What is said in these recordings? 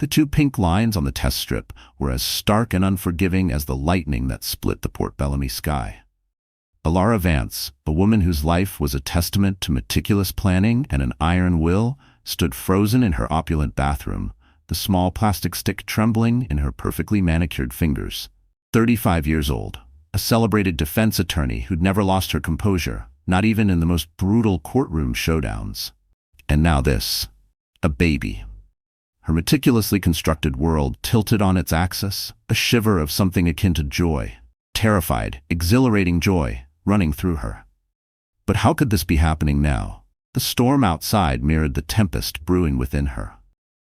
The two pink lines on the test strip were as stark and unforgiving as the lightning that split the Port Bellamy sky. Elara Vance, a woman whose life was a testament to meticulous planning and an iron will, stood frozen in her opulent bathroom, the small plastic stick trembling in her perfectly manicured fingers. 35 years old, a celebrated defense attorney who'd never lost her composure, not even in the most brutal courtroom showdowns. And now this, a baby. Her meticulously constructed world tilted on its axis, a shiver of something akin to joy, terrified, exhilarating joy, running through her. But how could this be happening now? The storm outside mirrored the tempest brewing within her.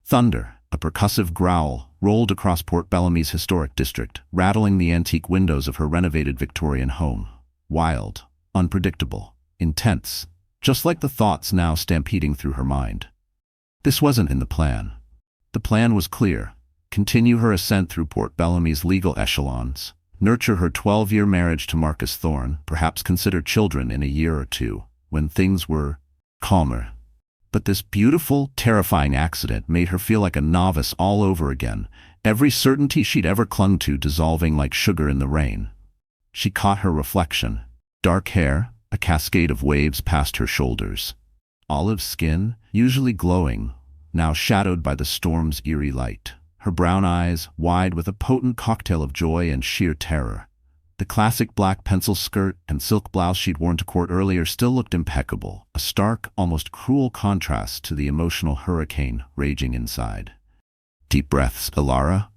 Thunder, a percussive growl, rolled across Port Bellamy's historic district, rattling the antique windows of her renovated Victorian home. Wild, unpredictable, intense, just like the thoughts now stampeding through her mind. This wasn't in the plan. The plan was clear: continue her ascent through Port Bellamy's legal echelons, nurture her 12-year marriage to Marcus Thorne, perhaps consider children in a year or two, when things were calmer. But this beautiful, terrifying accident made her feel like a novice all over again, every certainty she'd ever clung to dissolving like sugar in the rain. She caught her reflection. Dark hair, a cascade of waves past her shoulders. Olive skin, usually glowing, now shadowed by the storm's eerie light. Her brown eyes, wide with a potent cocktail of joy and sheer terror. The classic black pencil skirt and silk blouse she'd worn to court earlier still looked impeccable, a stark, almost cruel contrast to the emotional hurricane raging inside. Deep breaths, Elara.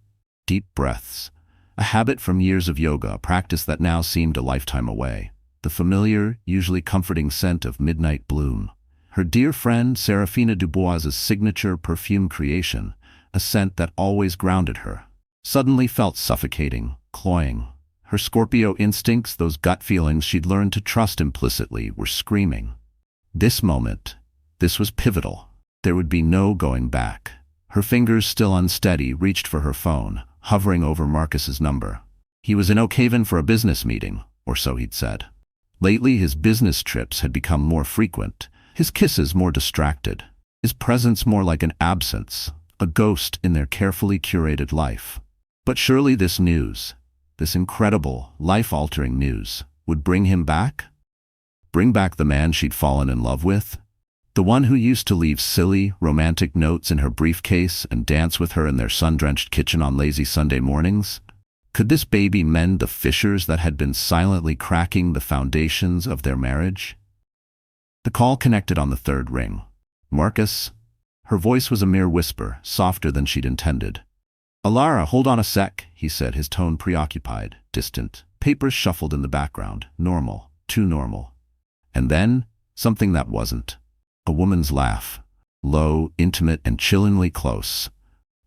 Deep breaths. A habit from years of yoga, a practice that now seemed a lifetime away. The familiar, usually comforting scent of midnight bloom. Her dear friend Serafina Dubois's signature perfume creation, a scent that always grounded her, suddenly felt suffocating, cloying. Her Scorpio instincts, those gut feelings she'd learned to trust implicitly, were screaming. This moment, this was pivotal. There would be no going back. Her fingers, still unsteady, reached for her phone, hovering over Marcus's number. He was in Oak Haven for a business meeting, or so he'd said. Lately, his business trips had become more frequent, his kisses more distracted, his presence more like an absence, a ghost in their carefully curated life. But surely this news, this incredible, life-altering news, would bring him back? Bring back the man she'd fallen in love with? The one who used to leave silly, romantic notes in her briefcase and dance with her in their sun-drenched kitchen on lazy Sunday mornings? Could this baby mend the fissures that had been silently cracking the foundations of their marriage? The call connected on the third ring. Marcus? Her voice was a mere whisper, softer than she'd intended. "Elara, hold on a sec," he said, his tone preoccupied, distant. Papers shuffled in the background. Normal. Too normal. And then, something that wasn't. A woman's laugh. Low, intimate, and chillingly close.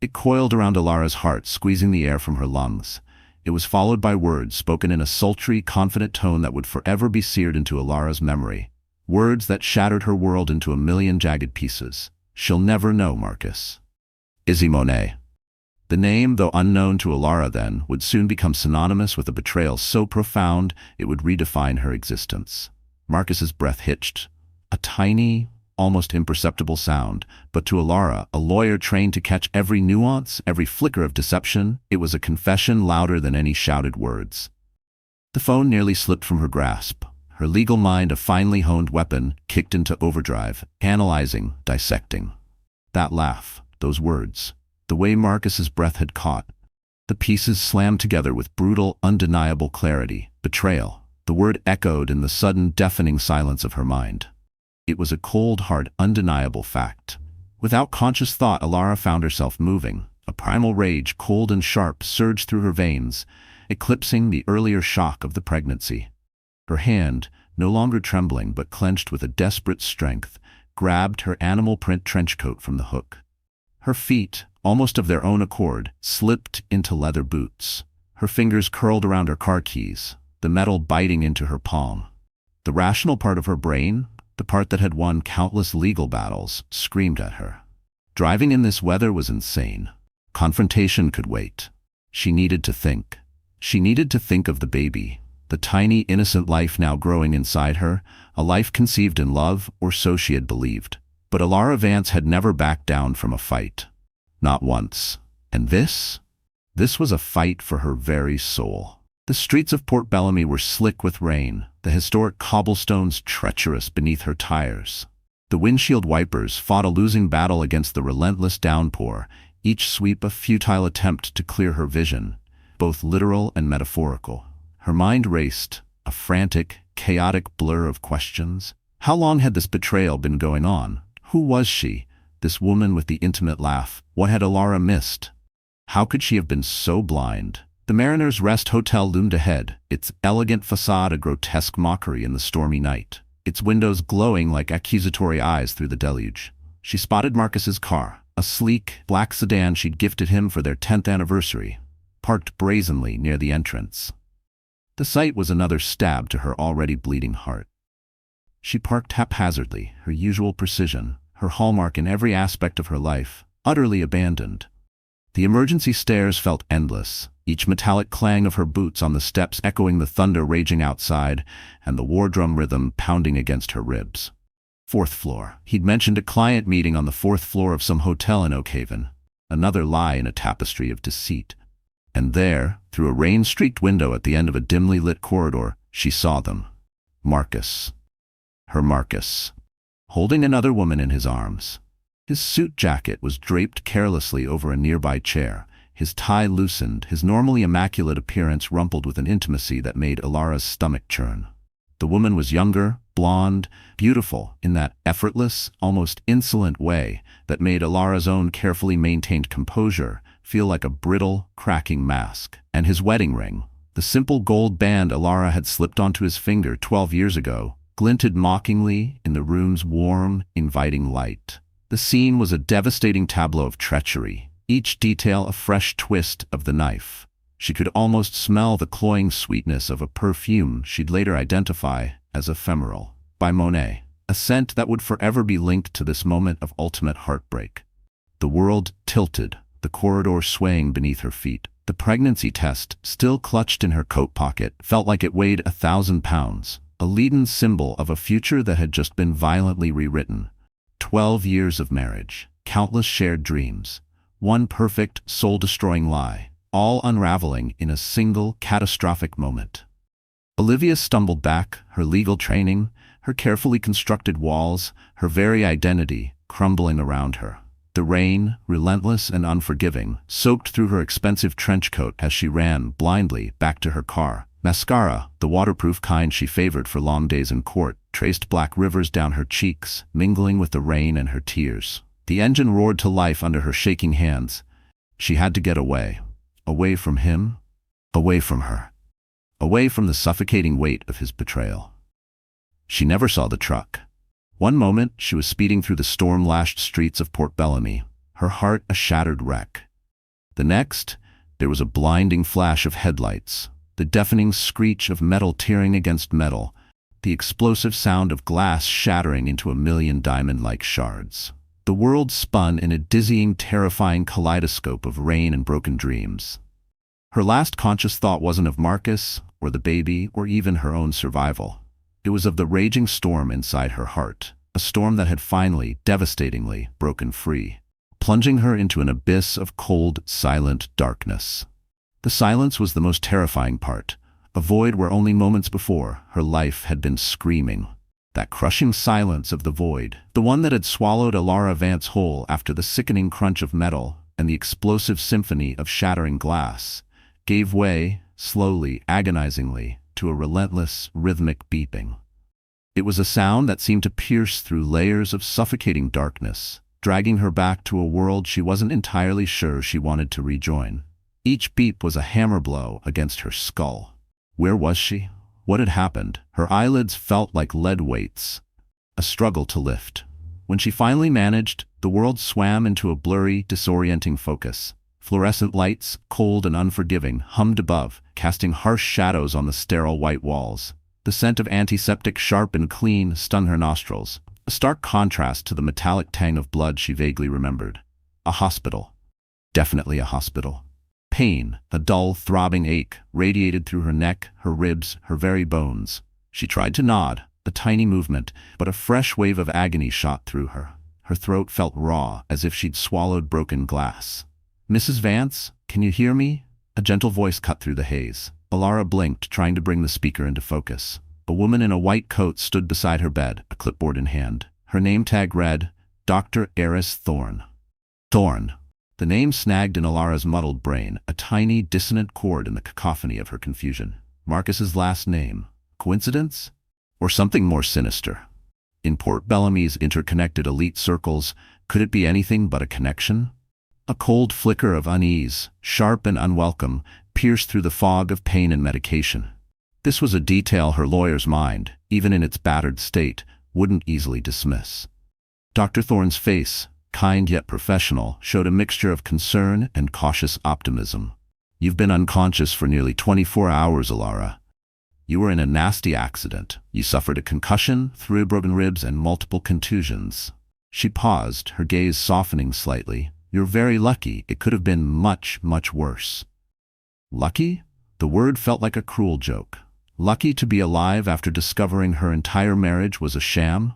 It coiled around Elara's heart, squeezing the air from her lungs. It was followed by words spoken in a sultry, confident tone that would forever be seared into Elara's memory. Words that shattered her world into a million jagged pieces. "She'll never know, Marcus." Izzy Monet. The name, though unknown to Elara then, would soon become synonymous with a betrayal so profound it would redefine her existence. Marcus's breath hitched. A tiny, almost imperceptible sound, but to Elara, a lawyer trained to catch every nuance, every flicker of deception, it was a confession louder than any shouted words. The phone nearly slipped from her grasp. Her legal mind, a finely honed weapon, kicked into overdrive, analyzing, dissecting. That laugh, those words, the way Marcus's breath had caught. The pieces slammed together with brutal, undeniable clarity. Betrayal. The word echoed in the sudden, deafening silence of her mind. It was a cold, hard, undeniable fact. Without conscious thought, Elara found herself moving. A primal rage, cold and sharp, surged through her veins, eclipsing the earlier shock of the pregnancy. Her hand, no longer trembling but clenched with a desperate strength, grabbed her animal print trench coat from the hook. Her feet, almost of their own accord, slipped into leather boots. Her fingers curled around her car keys, the metal biting into her palm. The rational part of her brain, the part that had won countless legal battles, screamed at her. Driving in this weather was insane. Confrontation could wait. She needed to think. She needed to think of the baby, the tiny, innocent life now growing inside her, a life conceived in love, or so she had believed. But Elara Vance had never backed down from a fight. Not once. And this was a fight for her very soul. The streets of Port Bellamy were slick with rain, the historic cobblestones treacherous beneath her tires. The windshield wipers fought a losing battle against the relentless downpour, each sweep a futile attempt to clear her vision, both literal and metaphorical. Her mind raced, a frantic, chaotic blur of questions. How long had this betrayal been going on? Who was she, this woman with the intimate laugh? What had Elara missed? How could she have been so blind? The Mariner's Rest Hotel loomed ahead, its elegant facade a grotesque mockery in the stormy night, its windows glowing like accusatory eyes through the deluge. She spotted Marcus's car, a sleek, black sedan she'd gifted him for their 10th anniversary, parked brazenly near the entrance. The sight was another stab to her already bleeding heart. She parked haphazardly, her usual precision, her hallmark in every aspect of her life, utterly abandoned. The emergency stairs felt endless, each metallic clang of her boots on the steps echoing the thunder raging outside and the war drum rhythm pounding against her ribs. 4th floor. He'd mentioned a client meeting on the 4th floor of some hotel in Oak Haven, another lie in a tapestry of deceit. And there, through a rain-streaked window at the end of a dimly lit corridor, she saw them. Marcus. Her Marcus. Holding another woman in his arms. His suit jacket was draped carelessly over a nearby chair, his tie loosened, his normally immaculate appearance rumpled with an intimacy that made Elara's stomach churn. The woman was younger, blonde, beautiful, in that effortless, almost insolent way that made Elara's own carefully maintained composure feel like a brittle, cracking mask. And his wedding ring, the simple gold band Elara had slipped onto his finger 12 years ago, glinted mockingly in the room's warm, inviting light. The scene was a devastating tableau of treachery, each detail a fresh twist of the knife. She could almost smell the cloying sweetness of a perfume she'd later identify as ephemeral, by Monet, a scent that would forever be linked to this moment of ultimate heartbreak. The world tilted, the corridor swaying beneath her feet. The pregnancy test, still clutched in her coat pocket, felt like it weighed 1,000 pounds, a leaden symbol of a future that had just been violently rewritten. 12 years of marriage, countless shared dreams, one perfect, soul-destroying lie, all unraveling in a single, catastrophic moment. Olivia stumbled back, her legal training, her carefully constructed walls, her very identity crumbling around her. The rain, relentless and unforgiving, soaked through her expensive trench coat as she ran blindly back to her car. Mascara, the waterproof kind she favored for long days in court, traced black rivers down her cheeks, mingling with the rain and her tears. The engine roared to life under her shaking hands. She had to get away. Away from him. Away from her. Away from the suffocating weight of his betrayal. She never saw the truck. One moment, she was speeding through the storm-lashed streets of Port Bellamy, her heart a shattered wreck. The next, there was a blinding flash of headlights, the deafening screech of metal tearing against metal, the explosive sound of glass shattering into a million diamond-like shards. The world spun in a dizzying, terrifying kaleidoscope of rain and broken dreams. Her last conscious thought wasn't of Marcus, or the baby, or even her own survival. It was of the raging storm inside her heart, a storm that had finally, devastatingly, broken free, plunging her into an abyss of cold, silent darkness. The silence was the most terrifying part, a void where only moments before her life had been screaming. That crushing silence of the void, the one that had swallowed Elara Vance whole after the sickening crunch of metal and the explosive symphony of shattering glass, gave way, slowly, agonizingly, to a relentless, rhythmic beeping. It was a sound that seemed to pierce through layers of suffocating darkness, dragging her back to a world she wasn't entirely sure she wanted to rejoin. Each beep was a hammer blow against her skull. Where was she? What had happened? Her eyelids felt like lead weights, a struggle to lift. When she finally managed, the world swam into a blurry, disorienting focus. Fluorescent lights, cold and unforgiving, hummed above, casting harsh shadows on the sterile white walls. The scent of antiseptic, sharp and clean, stung her nostrils, a stark contrast to the metallic tang of blood she vaguely remembered. A hospital. Definitely a hospital. Pain, a dull, throbbing ache, radiated through her neck, her ribs, her very bones. She tried to nod, a tiny movement, but a fresh wave of agony shot through her. Her throat felt raw, as if she'd swallowed broken glass. "Mrs. Vance, can you hear me?" A gentle voice cut through the haze. Elara blinked, trying to bring the speaker into focus. A woman in a white coat stood beside her bed, a clipboard in hand. Her name tag read, Dr. Eris Thorne. Thorne. The name snagged in Elara's muddled brain, a tiny, dissonant chord in the cacophony of her confusion. Marcus's last name. Coincidence? Or something more sinister? In Port Bellamy's interconnected elite circles, could it be anything but a connection? A cold flicker of unease, sharp and unwelcome, pierced through the fog of pain and medication. This was a detail her lawyer's mind, even in its battered state, wouldn't easily dismiss. Dr. Thorne's face, kind yet professional, showed a mixture of concern and cautious optimism. "You've been unconscious for nearly 24 hours, Elara. You were in a nasty accident. You suffered a concussion, 3 broken ribs, and multiple contusions." She paused, her gaze softening slightly. "You're very lucky. It could have been much, much worse." Lucky? The word felt like a cruel joke. Lucky to be alive after discovering her entire marriage was a sham?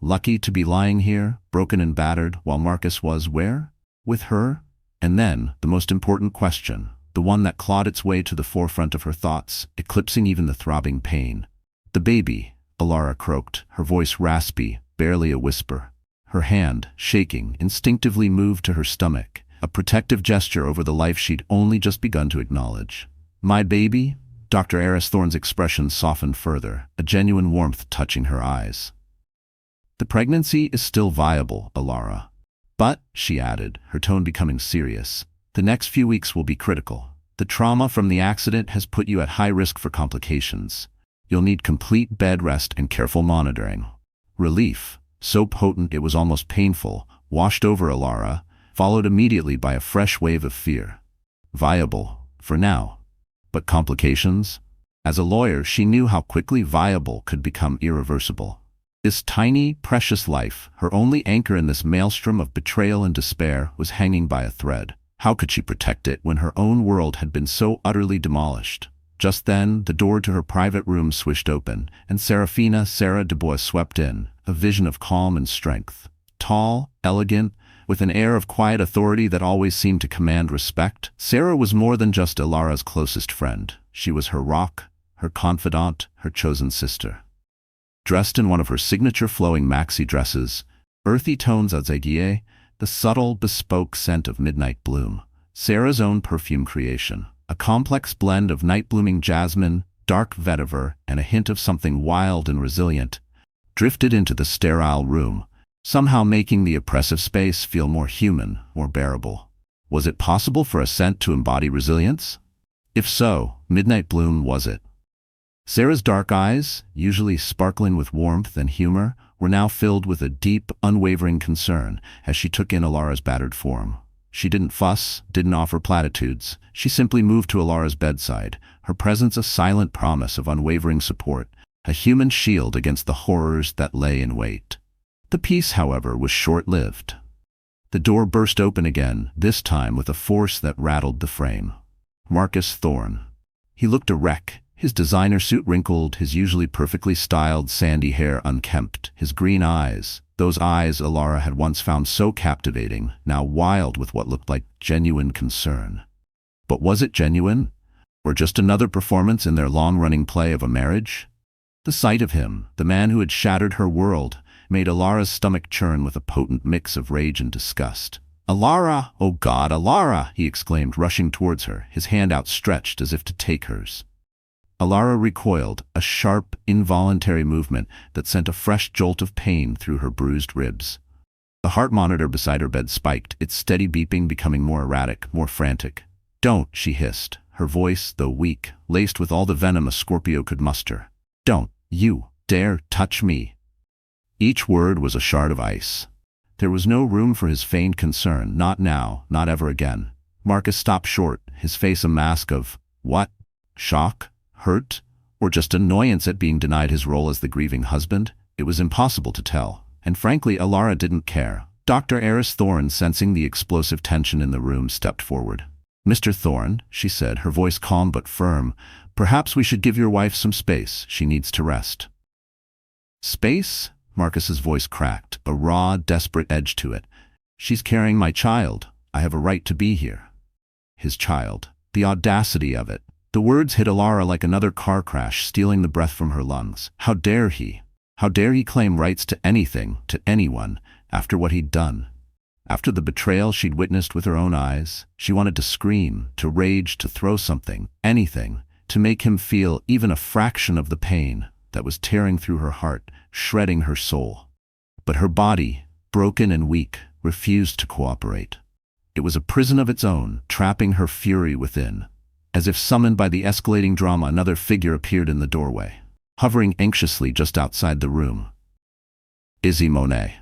Lucky to be lying here, broken and battered, while Marcus was where? With her? And then, the most important question, the one that clawed its way to the forefront of her thoughts, eclipsing even the throbbing pain. "The baby," Elara croaked, her voice raspy, barely a whisper. Her hand, shaking, instinctively moved to her stomach, a protective gesture over the life she'd only just begun to acknowledge. "My baby?" Dr. Eris Thorne's expression softened further, a genuine warmth touching her eyes. "The pregnancy is still viable, Elara. But," she added, her tone becoming serious, "the next few weeks will be critical. The trauma from the accident has put you at high risk for complications. You'll need complete bed rest and careful monitoring." Relief, so potent it was almost painful, washed over Elara, followed immediately by a fresh wave of fear. Viable, for now. But complications? As a lawyer, she knew how quickly viable could become irreversible. This tiny, precious life, her only anchor in this maelstrom of betrayal and despair, was hanging by a thread. How could she protect it when her own world had been so utterly demolished? Just then, the door to her private room swished open, and Sarah Dubois swept in, a vision of calm and strength. Tall, elegant, with an air of quiet authority that always seemed to command respect, Sarah was more than just Elara's closest friend. She was her rock, her confidant, her chosen sister. Dressed in one of her signature flowing maxi dresses, earthy tones of zaigie, the subtle, bespoke scent of midnight bloom, Sarah's own perfume creation, a complex blend of night-blooming jasmine, dark vetiver, and a hint of something wild and resilient, drifted into the sterile room, somehow making the oppressive space feel more human, more bearable. Was it possible for a scent to embody resilience? If so, Midnight Bloom was it. Sarah's dark eyes, usually sparkling with warmth and humor, were now filled with a deep, unwavering concern as she took in Elara's battered form. She didn't fuss, didn't offer platitudes. She simply moved to Elara's bedside, her presence a silent promise of unwavering support, a human shield against the horrors that lay in wait. The peace, however, was short-lived. The door burst open again, this time with a force that rattled the frame. Marcus Thorne. He looked a wreck, his designer suit wrinkled, his usually perfectly styled sandy hair unkempt, his green eyes, those eyes Elara had once found so captivating, now wild with what looked like genuine concern. But was it genuine? Or just another performance in their long-running play of a marriage? The sight of him, the man who had shattered her world, made Elara's stomach churn with a potent mix of rage and disgust. "Elara! Oh God, Elara!" he exclaimed, rushing towards her, his hand outstretched as if to take hers. Elara recoiled, a sharp, involuntary movement that sent a fresh jolt of pain through her bruised ribs. The heart monitor beside her bed spiked, its steady beeping becoming more erratic, more frantic. "Don't," she hissed, her voice, though weak, laced with all the venom a Scorpio could muster. "Don't you dare touch me." Each word was a shard of ice. There was no room for his feigned concern, not now, not ever again. Marcus stopped short, his face a mask of, what? Shock? Hurt? Or just annoyance at being denied his role as the grieving husband? It was impossible to tell, and frankly Elara didn't care. Dr. Eris Thorne, sensing the explosive tension in the room, stepped forward. "Mr. Thorne," she said, her voice calm but firm, "perhaps we should give your wife some space. She needs to rest." Space? Marcus's voice cracked, a raw, desperate edge to it. "She's carrying my child. I have a right to be here." His child. The audacity of it. The words hit Elara like another car crash, stealing the breath from her lungs. How dare he? How dare he claim rights to anything, to anyone, after what he'd done? After the betrayal she'd witnessed with her own eyes, she wanted to scream, to rage, to throw something, anything, to make him feel even a fraction of the pain that was tearing through her heart, shredding her soul. But her body, broken and weak, refused to cooperate. It was a prison of its own, trapping her fury within. As if summoned by the escalating drama, another figure appeared in the doorway, hovering anxiously just outside the room. Izzy Monet.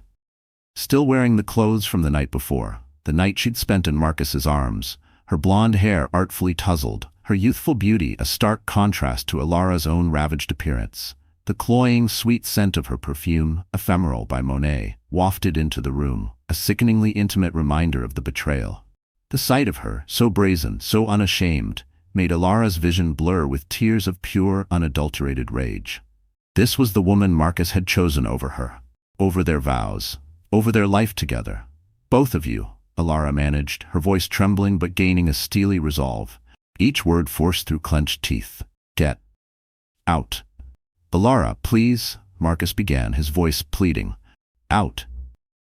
Still wearing the clothes from the night before, the night she'd spent in Marcus's arms, her blonde hair artfully tousled, her youthful beauty a stark contrast to Elara's own ravaged appearance. The cloying, sweet scent of her perfume, Ephemeral by Monet, wafted into the room, a sickeningly intimate reminder of the betrayal. The sight of her, so brazen, so unashamed, made Elara's vision blur with tears of pure, unadulterated rage. This was the woman Marcus had chosen over her, over their vows, over their life together. "Both of you," Elara managed, her voice trembling but gaining a steely resolve, each word forced through clenched teeth. "Get out." "Elara, please," Marcus began, his voice pleading. "Out."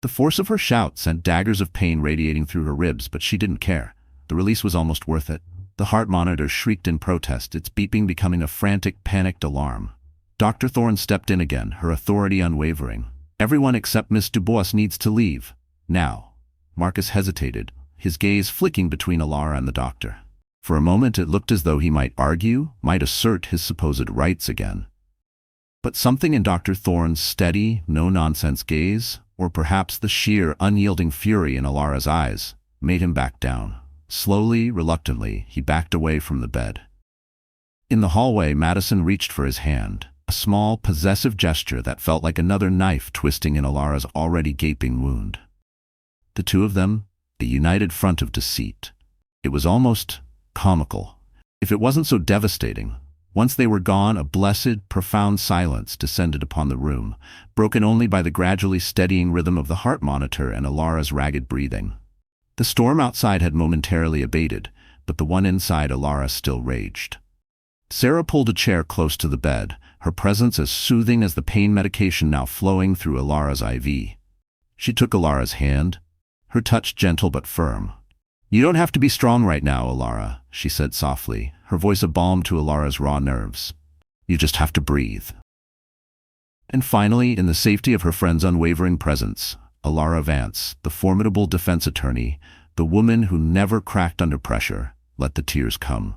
The force of her shout sent daggers of pain radiating through her ribs, but she didn't care. The release was almost worth it. The heart monitor shrieked in protest, its beeping becoming a frantic, panicked alarm. Dr. Thorne stepped in again, her authority unwavering. "Everyone except Miss Dubois needs to leave. Now." Marcus hesitated, his gaze flicking between Elara and the doctor. For a moment it looked as though he might argue, might assert his supposed rights again. But something in Dr. Thorne's steady, no-nonsense gaze, or perhaps the sheer, unyielding fury in Elara's eyes, made him back down. Slowly, reluctantly, he backed away from the bed. In the hallway, Madison reached for his hand, a small, possessive gesture that felt like another knife twisting in Elara's already gaping wound. The two of them, a united front of deceit. It was almost comical, if it wasn't so devastating. Once they were gone, a blessed, profound silence descended upon the room, broken only by the gradually steadying rhythm of the heart monitor and Elara's ragged breathing. The storm outside had momentarily abated, but the one inside Elara still raged. Sarah pulled a chair close to the bed, her presence as soothing as the pain medication now flowing through Elara's IV. She took Elara's hand, her touch gentle but firm. "You don't have to be strong right now, Elara," she said softly, her voice a balm to Elara's raw nerves. "You just have to breathe." And finally, in the safety of her friend's unwavering presence, Elara Vance, the formidable defense attorney, the woman who never cracked under pressure, let the tears come.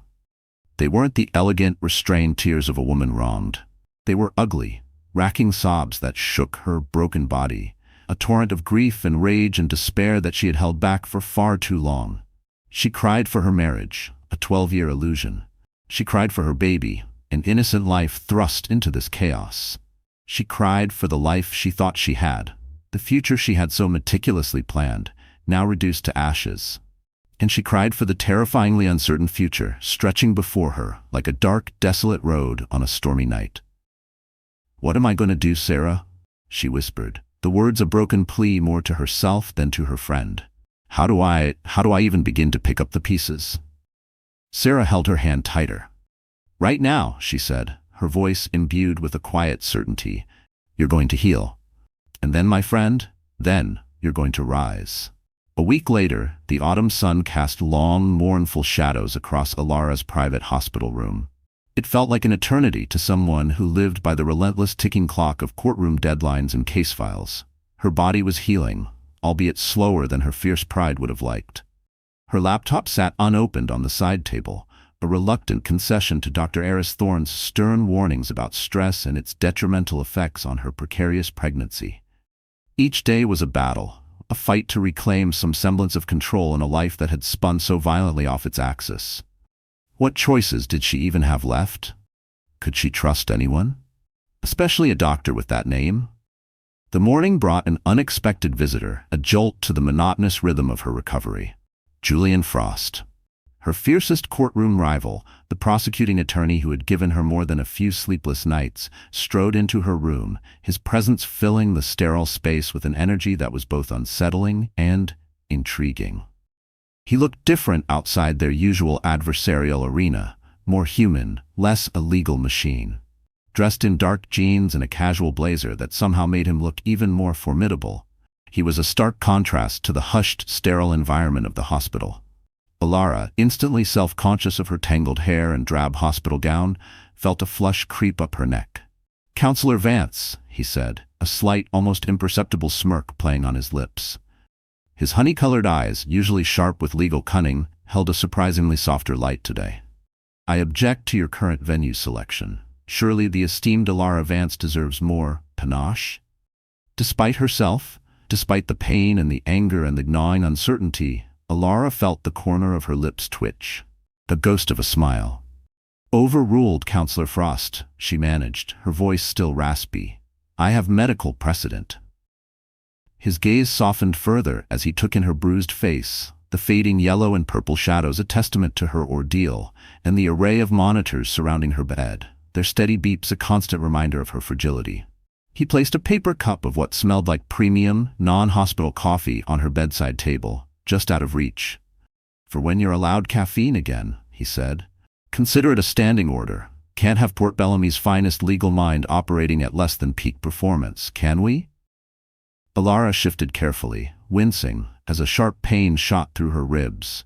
They weren't the elegant, restrained tears of a woman wronged. They were ugly, racking sobs that shook her broken body, a torrent of grief and rage and despair that she had held back for far too long. She cried for her marriage, a 12-year illusion. She cried for her baby, an innocent life thrust into this chaos. She cried for the life she thought she had, the future she had so meticulously planned, now reduced to ashes. And she cried for the terrifyingly uncertain future stretching before her like a dark, desolate road on a stormy night. "What am I going to do, Sarah?" she whispered, the words a broken plea more to herself than to her friend. How do I even begin to pick up the pieces?" Sarah held her hand tighter. "Right now," she said, her voice imbued with a quiet certainty, "you're going to heal. And then, my friend, then you're going to rise." A week later, the autumn sun cast long, mournful shadows across Elara's private hospital room. It felt like an eternity to someone who lived by the relentless ticking clock of courtroom deadlines and case files. Her body was healing, albeit slower than her fierce pride would have liked. Her laptop sat unopened on the side table, a reluctant concession to Dr. Eris Thorne's stern warnings about stress and its detrimental effects on her precarious pregnancy. Each day was a battle, a fight to reclaim some semblance of control in a life that had spun so violently off its axis. What choices did she even have left? Could she trust anyone? Especially a doctor with that name? The morning brought an unexpected visitor, a jolt to the monotonous rhythm of her recovery. Julian Frost. Her fiercest courtroom rival, the prosecuting attorney who had given her more than a few sleepless nights, strode into her room, his presence filling the sterile space with an energy that was both unsettling and intriguing. He looked different outside their usual adversarial arena, more human, less a legal machine. Dressed in dark jeans and a casual blazer that somehow made him look even more formidable, he was a stark contrast to the hushed, sterile environment of the hospital. Elara, instantly self-conscious of her tangled hair and drab hospital gown, felt a flush creep up her neck. "Counselor Vance," he said, a slight, almost imperceptible smirk playing on his lips. His honey-colored eyes, usually sharp with legal cunning, held a surprisingly softer light today. "I object to your current venue selection. Surely the esteemed Elara Vance deserves more panache?" Despite herself, despite the pain and the anger and the gnawing uncertainty, Elara felt the corner of her lips twitch. The ghost of a smile. "Overruled, Counselor Frost," she managed, her voice still raspy. "I have medical precedent." His gaze softened further as he took in her bruised face, the fading yellow and purple shadows a testament to her ordeal, and the array of monitors surrounding her bed, their steady beeps a constant reminder of her fragility. He placed a paper cup of what smelled like premium, non-hospital coffee on her bedside table, just out of reach. "For when you're allowed caffeine again," he said. "Consider it a standing order. Can't have Port Bellamy's finest legal mind operating at less than peak performance, can we?" Elara shifted carefully, wincing, as a sharp pain shot through her ribs.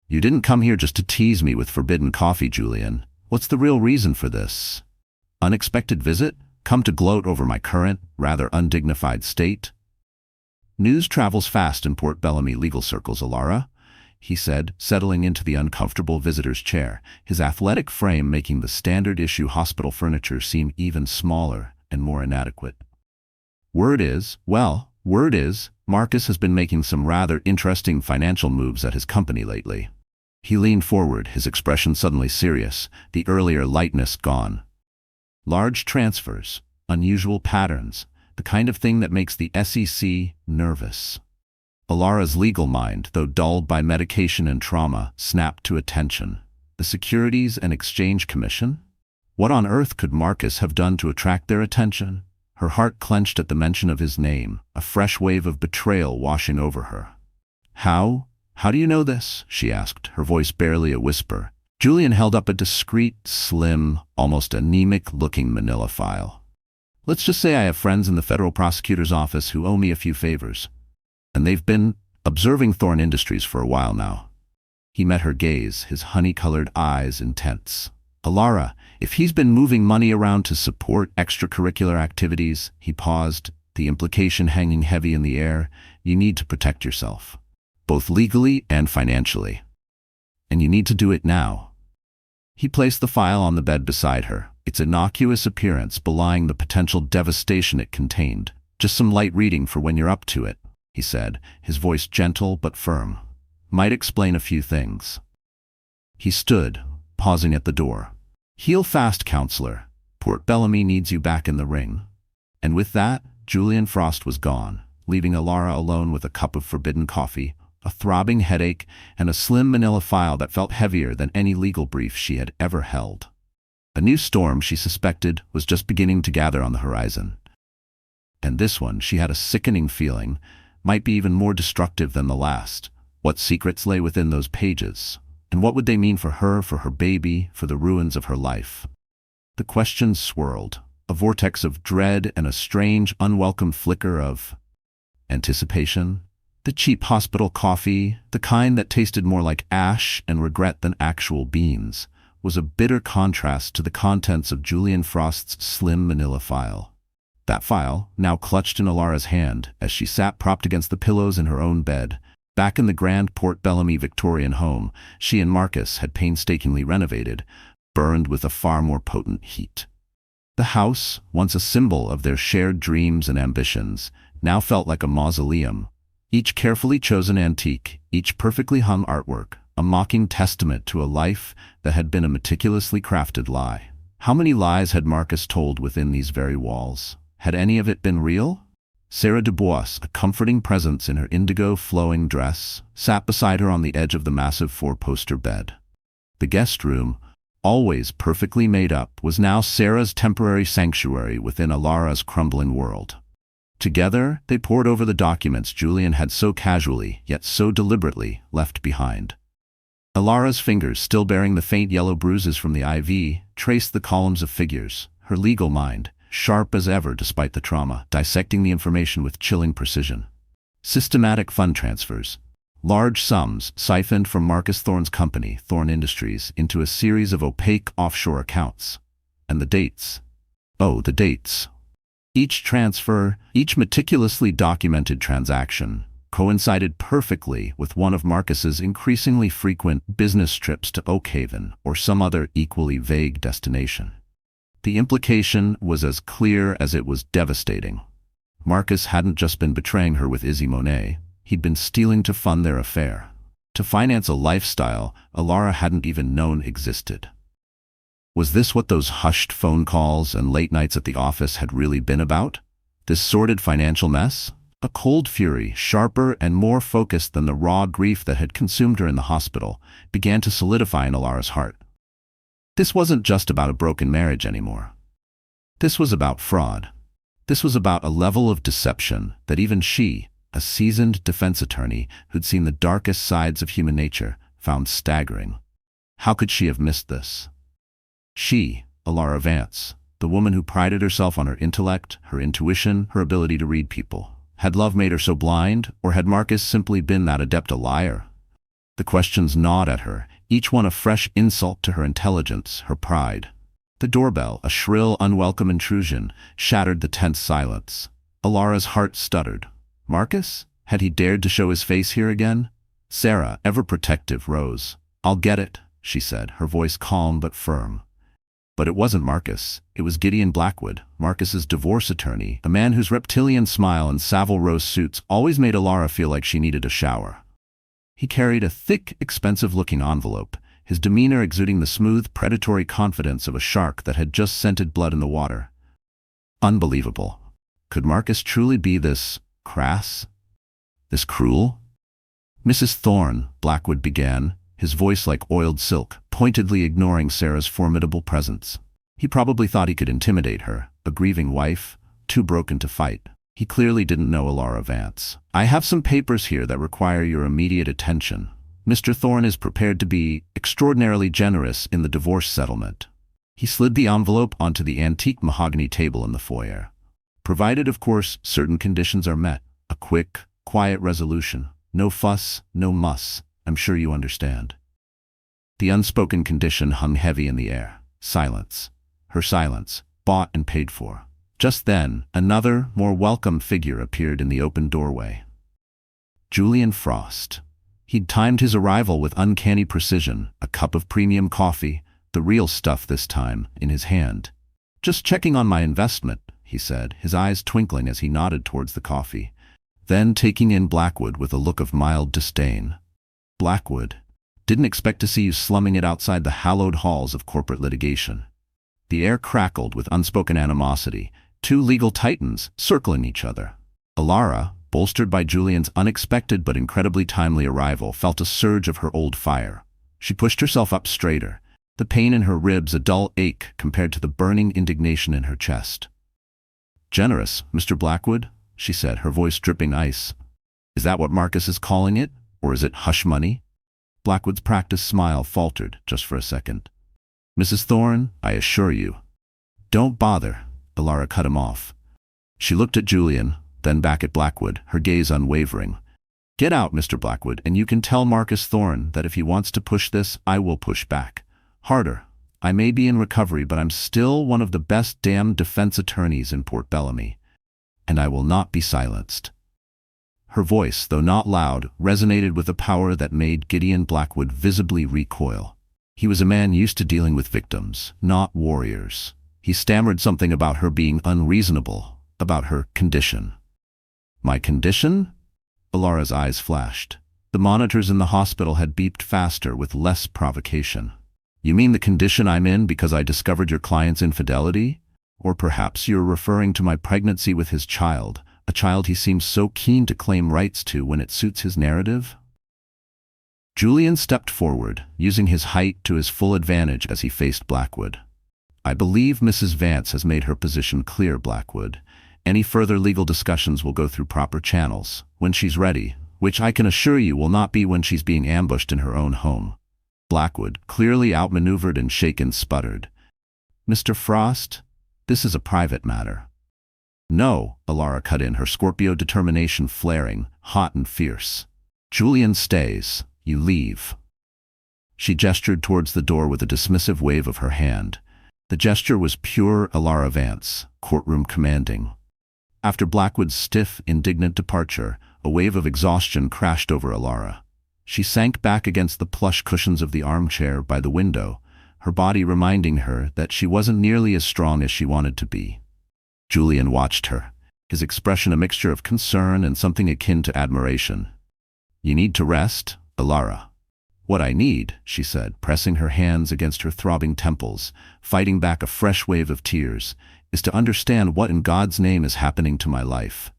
"You didn't come here just to tease me with forbidden coffee, Julian. What's the real reason for this? Unexpected visit? Come to gloat over my current, rather undignified state?" "News travels fast in Port Bellamy legal circles, Elara," he said, settling into the uncomfortable visitor's chair, his athletic frame making the standard-issue hospital furniture seem even smaller and more inadequate. Word is, Marcus has been making some rather interesting financial moves at his company lately." He leaned forward, his expression suddenly serious, the earlier lightness gone. "Large transfers, unusual patterns, the kind of thing that makes the SEC nervous." Elara's legal mind, though dulled by medication and trauma, snapped to attention. The Securities and Exchange Commission? What on earth could Marcus have done to attract their attention? Her heart clenched at the mention of his name, a fresh wave of betrayal washing over her. How do you know this?" she asked, her voice barely a whisper. Julian held up a discreet, slim, almost anemic-looking manila file. "Let's just say I have friends in the federal prosecutor's office who owe me a few favors. And they've been observing Thorn Industries for a while now." He met her gaze, his honey-colored eyes intense. "Elara, if he's been moving money around to support extracurricular activities," he paused, the implication hanging heavy in the air, "you need to protect yourself, both legally and financially. And you need to do it now." He placed the file on the bed beside her, its innocuous appearance belying the potential devastation it contained. "Just some light reading for when you're up to it," he said, his voice gentle but firm. "Might explain a few things." He stood, pausing at the door. "Heal fast, Counselor. Port Bellamy needs you back in the ring." And with that, Julian Frost was gone, leaving Elara alone with a cup of forbidden coffee, a throbbing headache, and a slim manila file that felt heavier than any legal brief she had ever held. A new storm, she suspected, was just beginning to gather on the horizon. And this one, she had a sickening feeling, might be even more destructive than the last. What secrets lay within those pages? And what would they mean for her baby, for the ruins of her life? The questions swirled, a vortex of dread and a strange, unwelcome flicker of anticipation. The cheap hospital coffee, the kind that tasted more like ash and regret than actual beans, was a bitter contrast to the contents of Julian Frost's slim manila file. That file, now clutched in Elara's hand as she sat propped against the pillows in her own bed, back in the grand Port Bellamy Victorian home she and Marcus had painstakingly renovated, burned with a far more potent heat. The house, once a symbol of their shared dreams and ambitions, now felt like a mausoleum, each carefully chosen antique, each perfectly hung artwork, a mocking testament to a life that had been a meticulously crafted lie. How many lies had Marcus told within these very walls? Had any of it been real? Sarah Dubois, a comforting presence in her indigo flowing dress, sat beside her on the edge of the massive four-poster bed. The guest room, always perfectly made up, was now Sarah's temporary sanctuary within Elara's crumbling world. Together, they pored over the documents Julian had so casually, yet so deliberately, left behind. Elara's fingers, still bearing the faint yellow bruises from the IV, traced the columns of figures, her legal mind, sharp as ever despite the trauma, dissecting the information with chilling precision. Systematic fund transfers. Large sums siphoned from Marcus Thorne's company, Thorne Industries, into a series of opaque offshore accounts. And the dates. Oh, the dates. Each transfer, each meticulously documented transaction, coincided perfectly with one of Marcus's increasingly frequent business trips to Oakhaven or some other equally vague destination. The implication was as clear as it was devastating. Marcus hadn't just been betraying her with Izzy Monet, he'd been stealing to fund their affair, to finance a lifestyle Elara hadn't even known existed. Was this what those hushed phone calls and late nights at the office had really been about? This sordid financial mess? A cold fury, sharper and more focused than the raw grief that had consumed her in the hospital, began to solidify in Elara's heart. This wasn't just about a broken marriage anymore. This was about fraud. This was about a level of deception that even she, a seasoned defense attorney who'd seen the darkest sides of human nature, found staggering. How could she have missed this? She, Elara Vance, the woman who prided herself on her intellect, her intuition, her ability to read people. Had love made her so blind, or had Marcus simply been that adept a liar? The questions gnawed at her, each one a fresh insult to her intelligence, her pride. The doorbell, a shrill, unwelcome intrusion, shattered the tense silence. Elara's heart stuttered. Marcus? Had he dared to show his face here again? Sarah, ever protective, rose. "I'll get it," she said, her voice calm but firm. But it wasn't Marcus. It was Gideon Blackwood, Marcus's divorce attorney, a man whose reptilian smile and Savile Row suits always made Elara feel like she needed a shower. He carried a thick, expensive-looking envelope, his demeanor exuding the smooth, predatory confidence of a shark that had just scented blood in the water. Unbelievable. Could Marcus truly be this crass? This cruel? "Mrs. Thorne," Blackwood began, his voice like oiled silk, pointedly ignoring Sarah's formidable presence. He probably thought he could intimidate her, a grieving wife, too broken to fight. He clearly didn't know Elara Vance. "I have some papers here that require your immediate attention. Mr. Thorne is prepared to be extraordinarily generous in the divorce settlement." He slid the envelope onto the antique mahogany table in the foyer. "Provided, of course, certain conditions are met. A quick, quiet resolution. No fuss, no muss. I'm sure you understand." The unspoken condition hung heavy in the air. Silence. Her silence, bought and paid for. Just then, another, more welcome figure appeared in the open doorway. Julian Frost. He'd timed his arrival with uncanny precision, a cup of premium coffee, the real stuff this time, in his hand. "Just checking on my investment," he said, his eyes twinkling as he nodded towards the coffee. Then taking in Blackwood with a look of mild disdain. "Blackwood, didn't expect to see you slumming it outside the hallowed halls of corporate litigation." The air crackled with unspoken animosity, two legal titans circling each other. Elara, bolstered by Julian's unexpected but incredibly timely arrival, felt a surge of her old fire. She pushed herself up straighter, the pain in her ribs a dull ache compared to the burning indignation in her chest. "Generous, Mr. Blackwood," she said, her voice dripping ice. "Is that what Marcus is calling it, or is it hush money?" Blackwood's practiced smile faltered just for a second. "Mrs. Thorne, I assure you." "Don't bother," Elara cut him off. She looked at Julian, then back at Blackwood, her gaze unwavering. "Get out, Mr. Blackwood, and you can tell Marcus Thorne that if he wants to push this, I will push back. Harder. I may be in recovery, but I'm still one of the best damn defense attorneys in Port Bellamy. And I will not be silenced." Her voice, though not loud, resonated with a power that made Gideon Blackwood visibly recoil. He was a man used to dealing with victims, not warriors. He stammered something about her being unreasonable, about her condition. "My condition?" Elara's eyes flashed. The monitors in the hospital had beeped faster with less provocation. "You mean the condition I'm in because I discovered your client's infidelity? Or perhaps you're referring to my pregnancy with his child, A child he seems so keen to claim rights to when it suits his narrative? Julian stepped forward, using his height to his full advantage as he faced Blackwood. I believe Mrs. Vance has made her position clear, Blackwood. Any further legal discussions will go through proper channels, when she's ready, which I can assure you will not be when she's being ambushed in her own home. Blackwood, clearly outmaneuvered and shaken, sputtered. Mr. Frost, this is a private matter. No, Elara cut in, her Scorpio determination flaring, hot and fierce. Julian stays. You leave. She gestured towards the door with a dismissive wave of her hand. The gesture was pure Elara Vance, courtroom commanding. After Blackwood's stiff, indignant departure, a wave of exhaustion crashed over Elara. She sank back against the plush cushions of the armchair by the window, her body reminding her that she wasn't nearly as strong as she wanted to be. Julian watched her, his expression a mixture of concern and something akin to admiration. You need to rest, Elara. What I need, she said, pressing her hands against her throbbing temples, fighting back a fresh wave of tears, is to understand what in God's name is happening to my life.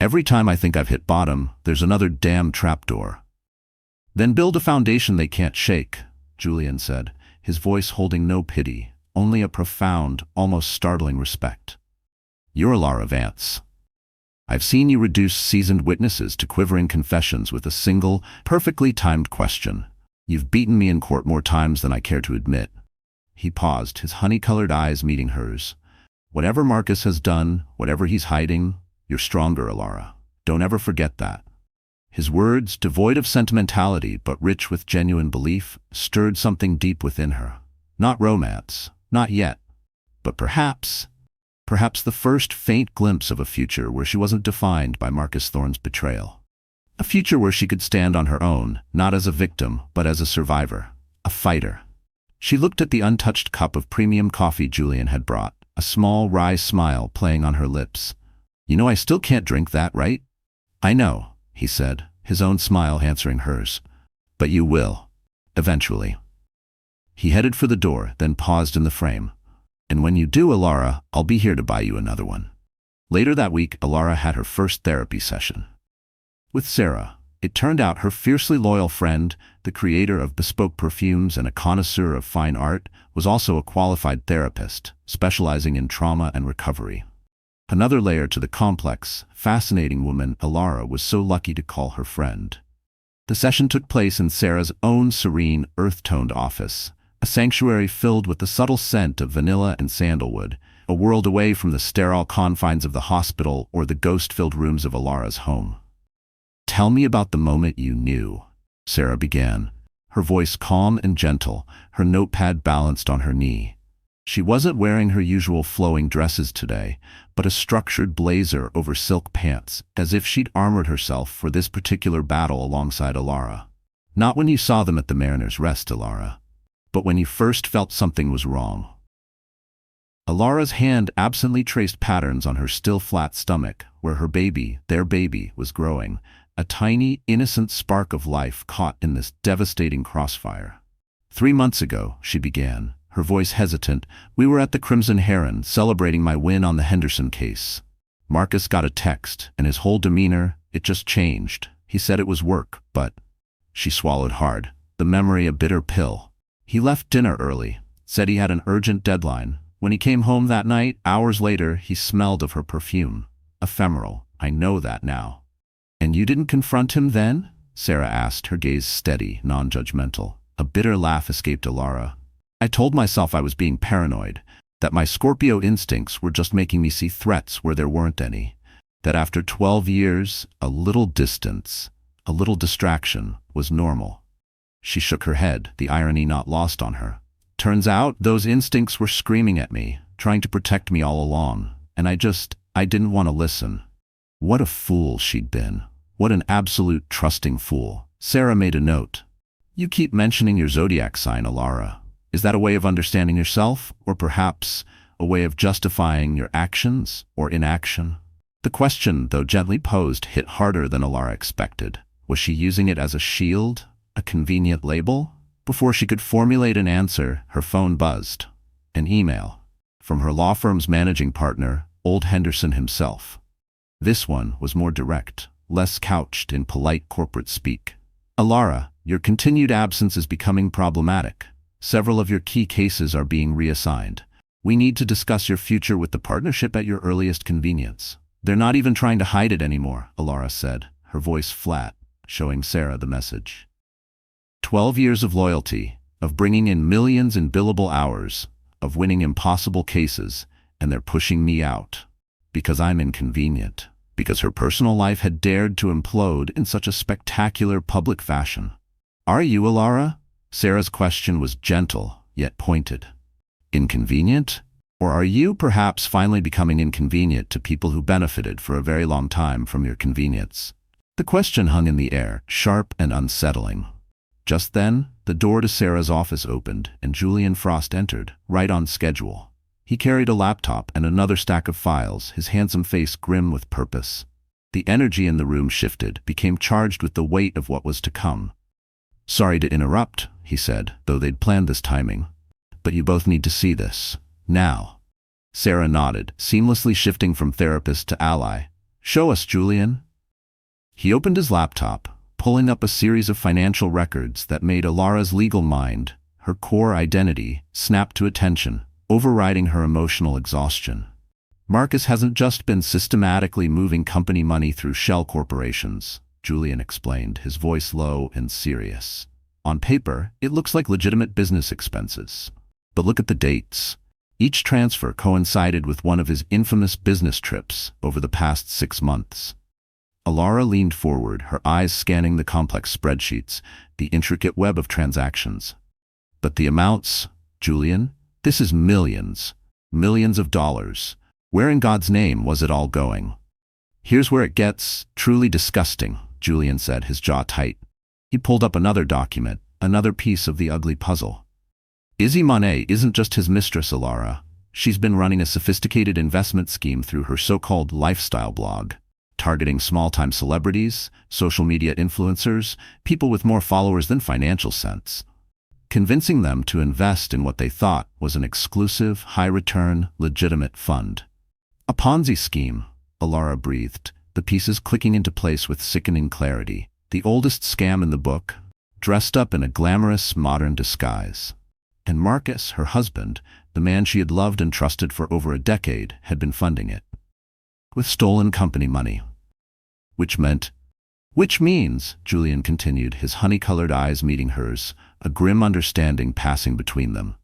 Every time I think I've hit bottom, there's another damn trapdoor. Then build a foundation they can't shake, Julian said, his voice holding no pity, only a profound, almost startling respect. You're Elara Vance. I've seen you reduce seasoned witnesses to quivering confessions with a single, perfectly timed question. You've beaten me in court more times than I care to admit. He paused, his honey-colored eyes meeting hers. Whatever Marcus has done, whatever he's hiding, you're stronger, Elara. Don't ever forget that. His words, devoid of sentimentality but rich with genuine belief, stirred something deep within her. Not romance, not yet, but perhaps the first faint glimpse of a future where she wasn't defined by Marcus Thorne's betrayal. A future where she could stand on her own, not as a victim, but as a survivor, a fighter. She looked at the untouched cup of premium coffee Julian had brought, a small, wry smile playing on her lips. You know I still can't drink that, right? I know, he said, his own smile answering hers. But you will. Eventually. He headed for the door, then paused in the frame. And when you do, Elara, I'll be here to buy you another one. Later that week, Elara had her first therapy session. With Sarah. It turned out her fiercely loyal friend, the creator of bespoke perfumes and a connoisseur of fine art, was also a qualified therapist, specializing in trauma and recovery. Another layer to the complex, fascinating woman Elara was so lucky to call her friend. The session took place in Sarah's own serene, earth-toned office, a sanctuary filled with the subtle scent of vanilla and sandalwood, a world away from the sterile confines of the hospital or the ghost-filled rooms of Elara's home. Tell me about the moment you knew, Sarah began, her voice calm and gentle, her notepad balanced on her knee. She wasn't wearing her usual flowing dresses today, but a structured blazer over silk pants, as if she'd armored herself for this particular battle alongside Elara. Not when you saw them at the Mariner's Rest, Elara, but when you first felt something was wrong. Elara's hand absently traced patterns on her still flat stomach, where her baby, their baby, was growing, a tiny, innocent spark of life caught in this devastating crossfire. 3 months ago, she began, her voice hesitant, we were at the Crimson Heron celebrating my win on the Henderson case. Marcus got a text, and his whole demeanor, it just changed. He said it was work, but... She swallowed hard, the memory a bitter pill. He left dinner early, said he had an urgent deadline. When he came home that night, hours later, he smelled of her perfume. Ephemeral, I know that now. And you didn't confront him then? Sarah asked, her gaze steady, non-judgmental. A bitter laugh escaped Elara. I told myself I was being paranoid, that my Scorpio instincts were just making me see threats where there weren't any, that after 12 years, a little distance, a little distraction, was normal. She shook her head, the irony not lost on her. Turns out, those instincts were screaming at me, trying to protect me all along, and I didn't want to listen. What a fool she'd been. What an absolute trusting fool. Sarah made a note. You keep mentioning your zodiac sign, Elara. Is that a way of understanding yourself, or perhaps a way of justifying your actions or inaction? The question, though gently posed, hit harder than Elara expected. Was she using it as a shield, a convenient label? Before she could formulate an answer, her phone buzzed. An email. From her law firm's managing partner, old Henderson himself. This one was more direct, less couched in polite corporate speak. Elara, your continued absence is becoming problematic. Several of your key cases are being reassigned. We need to discuss your future with the partnership at your earliest convenience. They're not even trying to hide it anymore, Elara said, her voice flat, showing Sarah the message. 12 years of loyalty, of bringing in millions in billable hours, of winning impossible cases, and they're pushing me out. Because I'm inconvenient. Because her personal life had dared to implode in such a spectacular public fashion. Are you, Elara? Sarah's question was gentle, yet pointed. Inconvenient? Or are you perhaps finally becoming inconvenient to people who benefited for a very long time from your convenience? The question hung in the air, sharp and unsettling. Just then, the door to Sarah's office opened and Julian Frost entered, right on schedule. He carried a laptop and another stack of files, his handsome face grim with purpose. The energy in the room shifted, became charged with the weight of what was to come. Sorry to interrupt, he said, though they'd planned this timing. But you both need to see this. Now. Sarah nodded, seamlessly shifting from therapist to ally. Show us, Julian. He opened his laptop, pulling up a series of financial records that made Elara's legal mind, her core identity, snap to attention, overriding her emotional exhaustion. Marcus hasn't just been systematically moving company money through shell corporations, Julian explained, his voice low and serious. On paper, it looks like legitimate business expenses. But look at the dates. Each transfer coincided with one of his infamous business trips over the past 6 months. Elara leaned forward, her eyes scanning the complex spreadsheets, the intricate web of transactions. But the amounts, Julian, this is millions. Millions of dollars. Where in God's name was it all going? Here's where it gets truly disgusting, Julian said, his jaw tight. He pulled up another document, another piece of the ugly puzzle. Izzy Monet isn't just his mistress, Elara. She's been running a sophisticated investment scheme through her so-called lifestyle blog, targeting small-time celebrities, social media influencers, people with more followers than financial sense, convincing them to invest in what they thought was an exclusive, high-return, legitimate fund. A Ponzi scheme, Elara breathed, the pieces clicking into place with sickening clarity. The oldest scam in the book, dressed up in a glamorous, modern disguise. And Marcus, her husband, the man she had loved and trusted for over a decade, had been funding it. With stolen company money. Which means, Julian continued, his honey-colored eyes meeting hers, a grim understanding passing between them,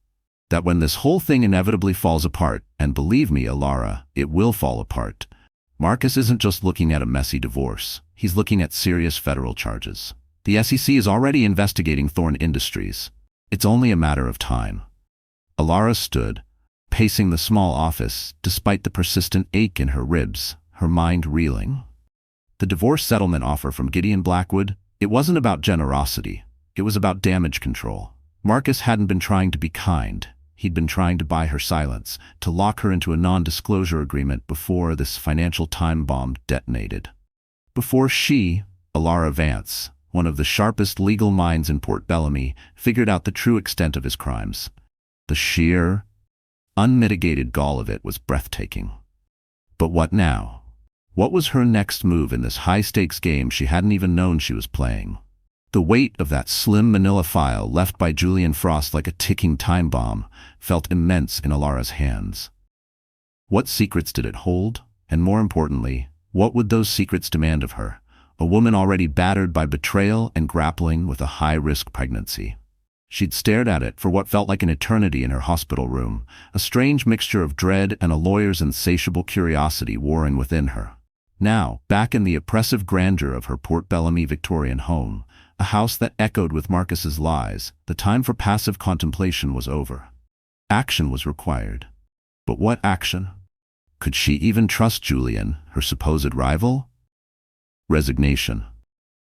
that when this whole thing inevitably falls apart, and believe me, Elara, it will fall apart, Marcus isn't just looking at a messy divorce, he's looking at serious federal charges. The SEC is already investigating Thorn Industries. It's only a matter of time. Elara stood, pacing the small office, despite the persistent ache in her ribs, her mind reeling. The divorce settlement offer from Gideon Blackwood, it wasn't about generosity, it was about damage control. Marcus hadn't been trying to be kind. He'd been trying to buy her silence, to lock her into a non-disclosure agreement before this financial time bomb detonated. Before she, Elara Vance, one of the sharpest legal minds in Port Bellamy, figured out the true extent of his crimes. The sheer, unmitigated gall of it was breathtaking. But what now? What was her next move in this high-stakes game she hadn't even known she was playing? The weight of that slim manila file left by Julian Frost like a ticking time bomb felt immense in Elara's hands. What secrets did it hold? And more importantly, what would those secrets demand of her, a woman already battered by betrayal and grappling with a high-risk pregnancy? She'd stared at it for what felt like an eternity in her hospital room, a strange mixture of dread and a lawyer's insatiable curiosity warring within her. Now, back in the oppressive grandeur of her Port Bellamy Victorian home, a house that echoed with Marcus's lies, the time for passive contemplation was over. Action was required. But what action? Could she even trust Julian, her supposed rival? Resignation.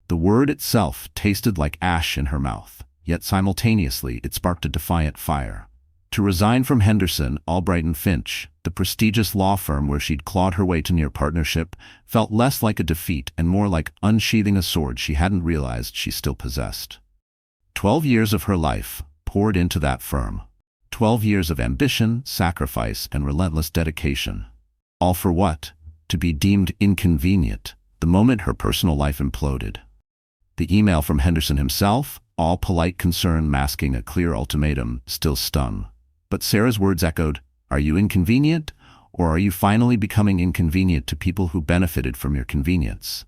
The word itself tasted like ash in her mouth, yet simultaneously it sparked a defiant fire. To resign from Henderson, Albright and Finch, the prestigious law firm where she'd clawed her way to near partnership, felt less like a defeat and more like unsheathing a sword she hadn't realized she still possessed. 12 years of her life poured into that firm. 12 years of ambition, sacrifice, and relentless dedication. All for what? to be deemed inconvenient the moment her personal life imploded. The email from Henderson himself, all polite concern masking a clear ultimatum, still stung. But Sarah's words echoed, "Are you inconvenient? Or are you finally becoming inconvenient to people who benefited from your convenience?"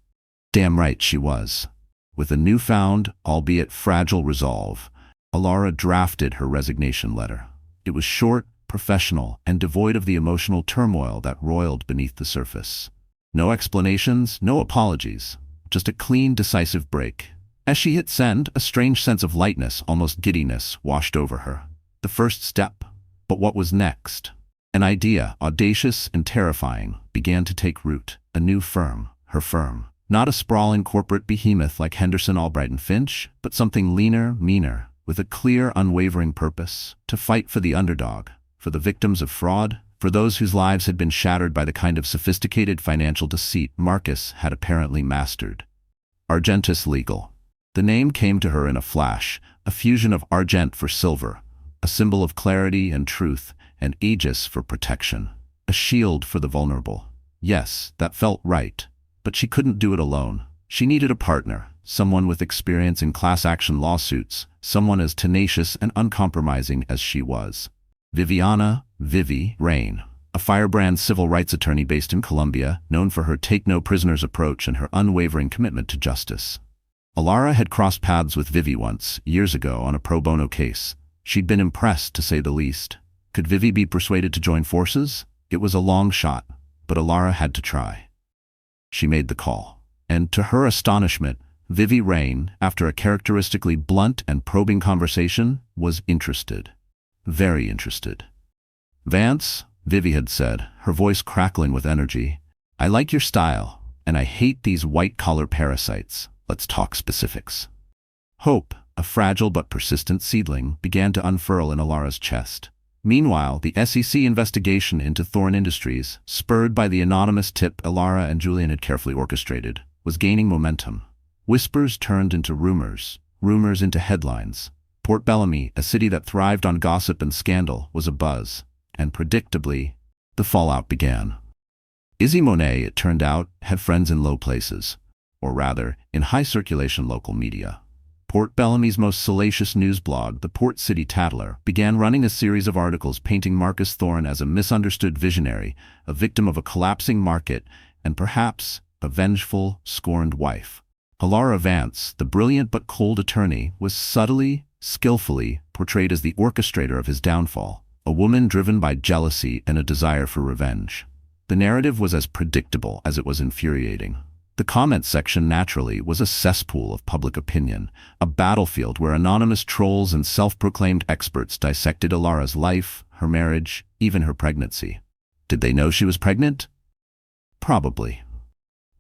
Damn right she was. With a newfound, albeit fragile resolve, Elara drafted her resignation letter. It was short, professional, and devoid of the emotional turmoil that roiled beneath the surface. No explanations, no apologies, just a clean, decisive break. As she hit send, a strange sense of lightness, almost giddiness, washed over her. The first step. But what was next? An idea, audacious and terrifying, began to take root. A new firm, her firm. Not a sprawling corporate behemoth like Henderson, Albright and Finch, but something leaner, meaner, with a clear, unwavering purpose. To fight for the underdog, for the victims of fraud, for those whose lives had been shattered by the kind of sophisticated financial deceit Marcus had apparently mastered. Argentis Legal. The name came to her in a flash, a fusion of argent for silver, a symbol of clarity and truth, an aegis for protection, a shield for the vulnerable. Yes, that felt right, but she couldn't do it alone. She needed a partner, someone with experience in class action lawsuits, someone as tenacious and uncompromising as she was. Viviana "Vivi" Rain, a firebrand civil rights attorney based in Colombia, known for her take-no-prisoners approach and her unwavering commitment to justice. Elara had crossed paths with Vivi once, years ago, on a pro bono case. She'd been impressed, to say the least. Could Vivi be persuaded to join forces? It was a long shot, but Elara had to try. She made the call. And to her astonishment, Vivi Rain, after a characteristically blunt and probing conversation, was interested. Very interested. "Vance," Vivi had said, her voice crackling with energy, "I like your style, and I hate these white-collar parasites. Let's talk specifics." Hope, a fragile but persistent seedling, began to unfurl in Elara's chest. Meanwhile, the SEC investigation into Thorn Industries, spurred by the anonymous tip Elara and Julian had carefully orchestrated, was gaining momentum. Whispers turned into rumors, rumors into headlines. Port Bellamy, a city that thrived on gossip and scandal, was abuzz, and predictably, the fallout began. Izzy Monet, it turned out, had friends in low places, or rather, in high-circulation local media. Port Bellamy's most salacious news blog, the Port City Tattler, began running a series of articles painting Marcus Thorne as a misunderstood visionary, a victim of a collapsing market, and perhaps a vengeful, scorned wife. Elara Vance, the brilliant but cold attorney, was subtly, skillfully portrayed as the orchestrator of his downfall, a woman driven by jealousy and a desire for revenge. The narrative was as predictable as it was infuriating. The comments section, naturally, was a cesspool of public opinion, a battlefield where anonymous trolls and self-proclaimed experts dissected Elara's life, her marriage, even her pregnancy. Did they know she was pregnant? Probably.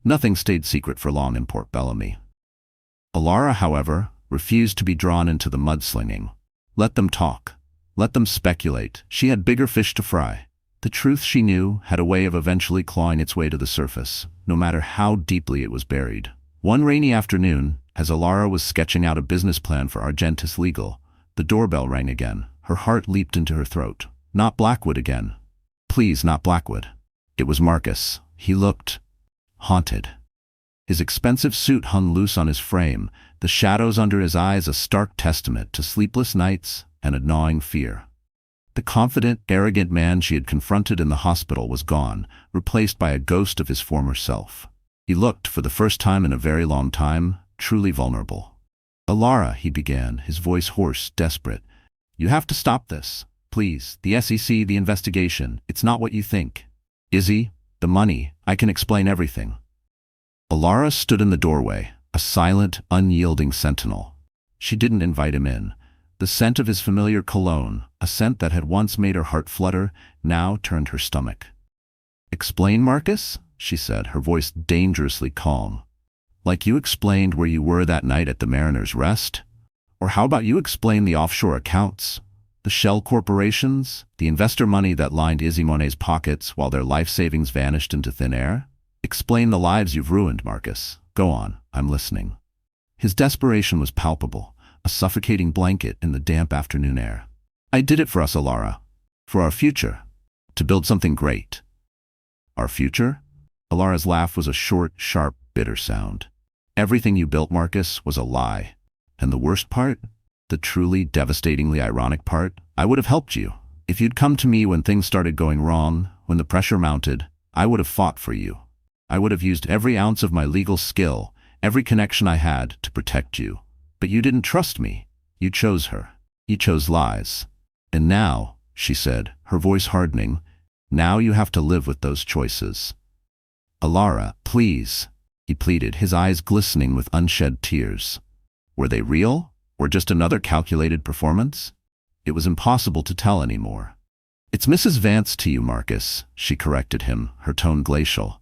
Nothing stayed secret for long in Port Bellamy. Elara, however, refused to be drawn into the mudslinging. Let them talk. Let them speculate. She had bigger fish to fry. The truth, she knew, had a way of eventually clawing its way to the surface, no matter how deeply it was buried. One rainy afternoon, as Elara was sketching out a business plan for Argentis Legal, the doorbell rang again. Her heart leaped into her throat. Not Blackwood again. Please, not Blackwood. It was Marcus. He looked haunted. His expensive suit hung loose on his frame, the shadows under his eyes a stark testament to sleepless nights and a gnawing fear. The confident, arrogant man she had confronted in the hospital was gone, replaced by a ghost of his former self. He looked, for the first time in a very long time, truly vulnerable. "Elara," he began, his voice hoarse, desperate. "You have to stop this. Please, the SEC, the investigation, it's not what you think. Izzy, the money, I can explain everything." Elara stood in the doorway, a silent, unyielding sentinel. She didn't invite him in. The scent of his familiar cologne, a scent that had once made her heart flutter, now turned her stomach. "Explain, Marcus?" she said, her voice dangerously calm. "Like you explained where you were that night at the Mariner's Rest? Or how about you explain the offshore accounts? The shell corporations? The investor money that lined Izzy Monet's pockets while their life savings vanished into thin air? Explain the lives you've ruined, Marcus. Go on, I'm listening." His desperation was palpable, a suffocating blanket in the damp afternoon air. "I did it for us, Elara. For our future. To build something great." "Our future?" Elara's laugh was a short, sharp, bitter sound. Everything you built, Marcus, was a lie. And the worst part? The truly devastatingly ironic part? I would have helped you. If you'd come to me when things started going wrong, when the pressure mounted, I would have fought for you. I would have used every ounce of my legal skill, every connection I had, to protect you. But you didn't trust me. You chose her. You chose lies. And now, she said, her voice hardening, now you have to live with those choices. Elara, please, he pleaded, his eyes glistening with unshed tears. Were they real, or just another calculated performance? It was impossible to tell anymore. It's Mrs. Vance to you, Marcus, she corrected him, her tone glacial.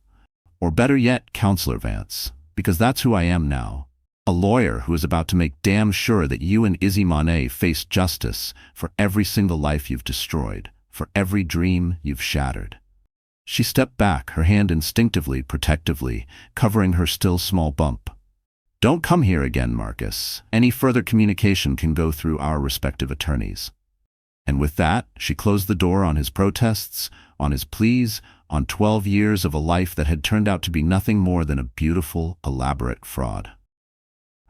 Or better yet, Counselor Vance, because that's who I am now. A lawyer who is about to make damn sure that you and Izzy Monet face justice for every single life you've destroyed, for every dream you've shattered. She stepped back, her hand instinctively, protectively, covering her still small bump. Don't come here again, Marcus. Any further communication can go through our respective attorneys. And with that, she closed the door on his protests, on his pleas, on 12 years of a life that had turned out to be nothing more than a beautiful, elaborate fraud.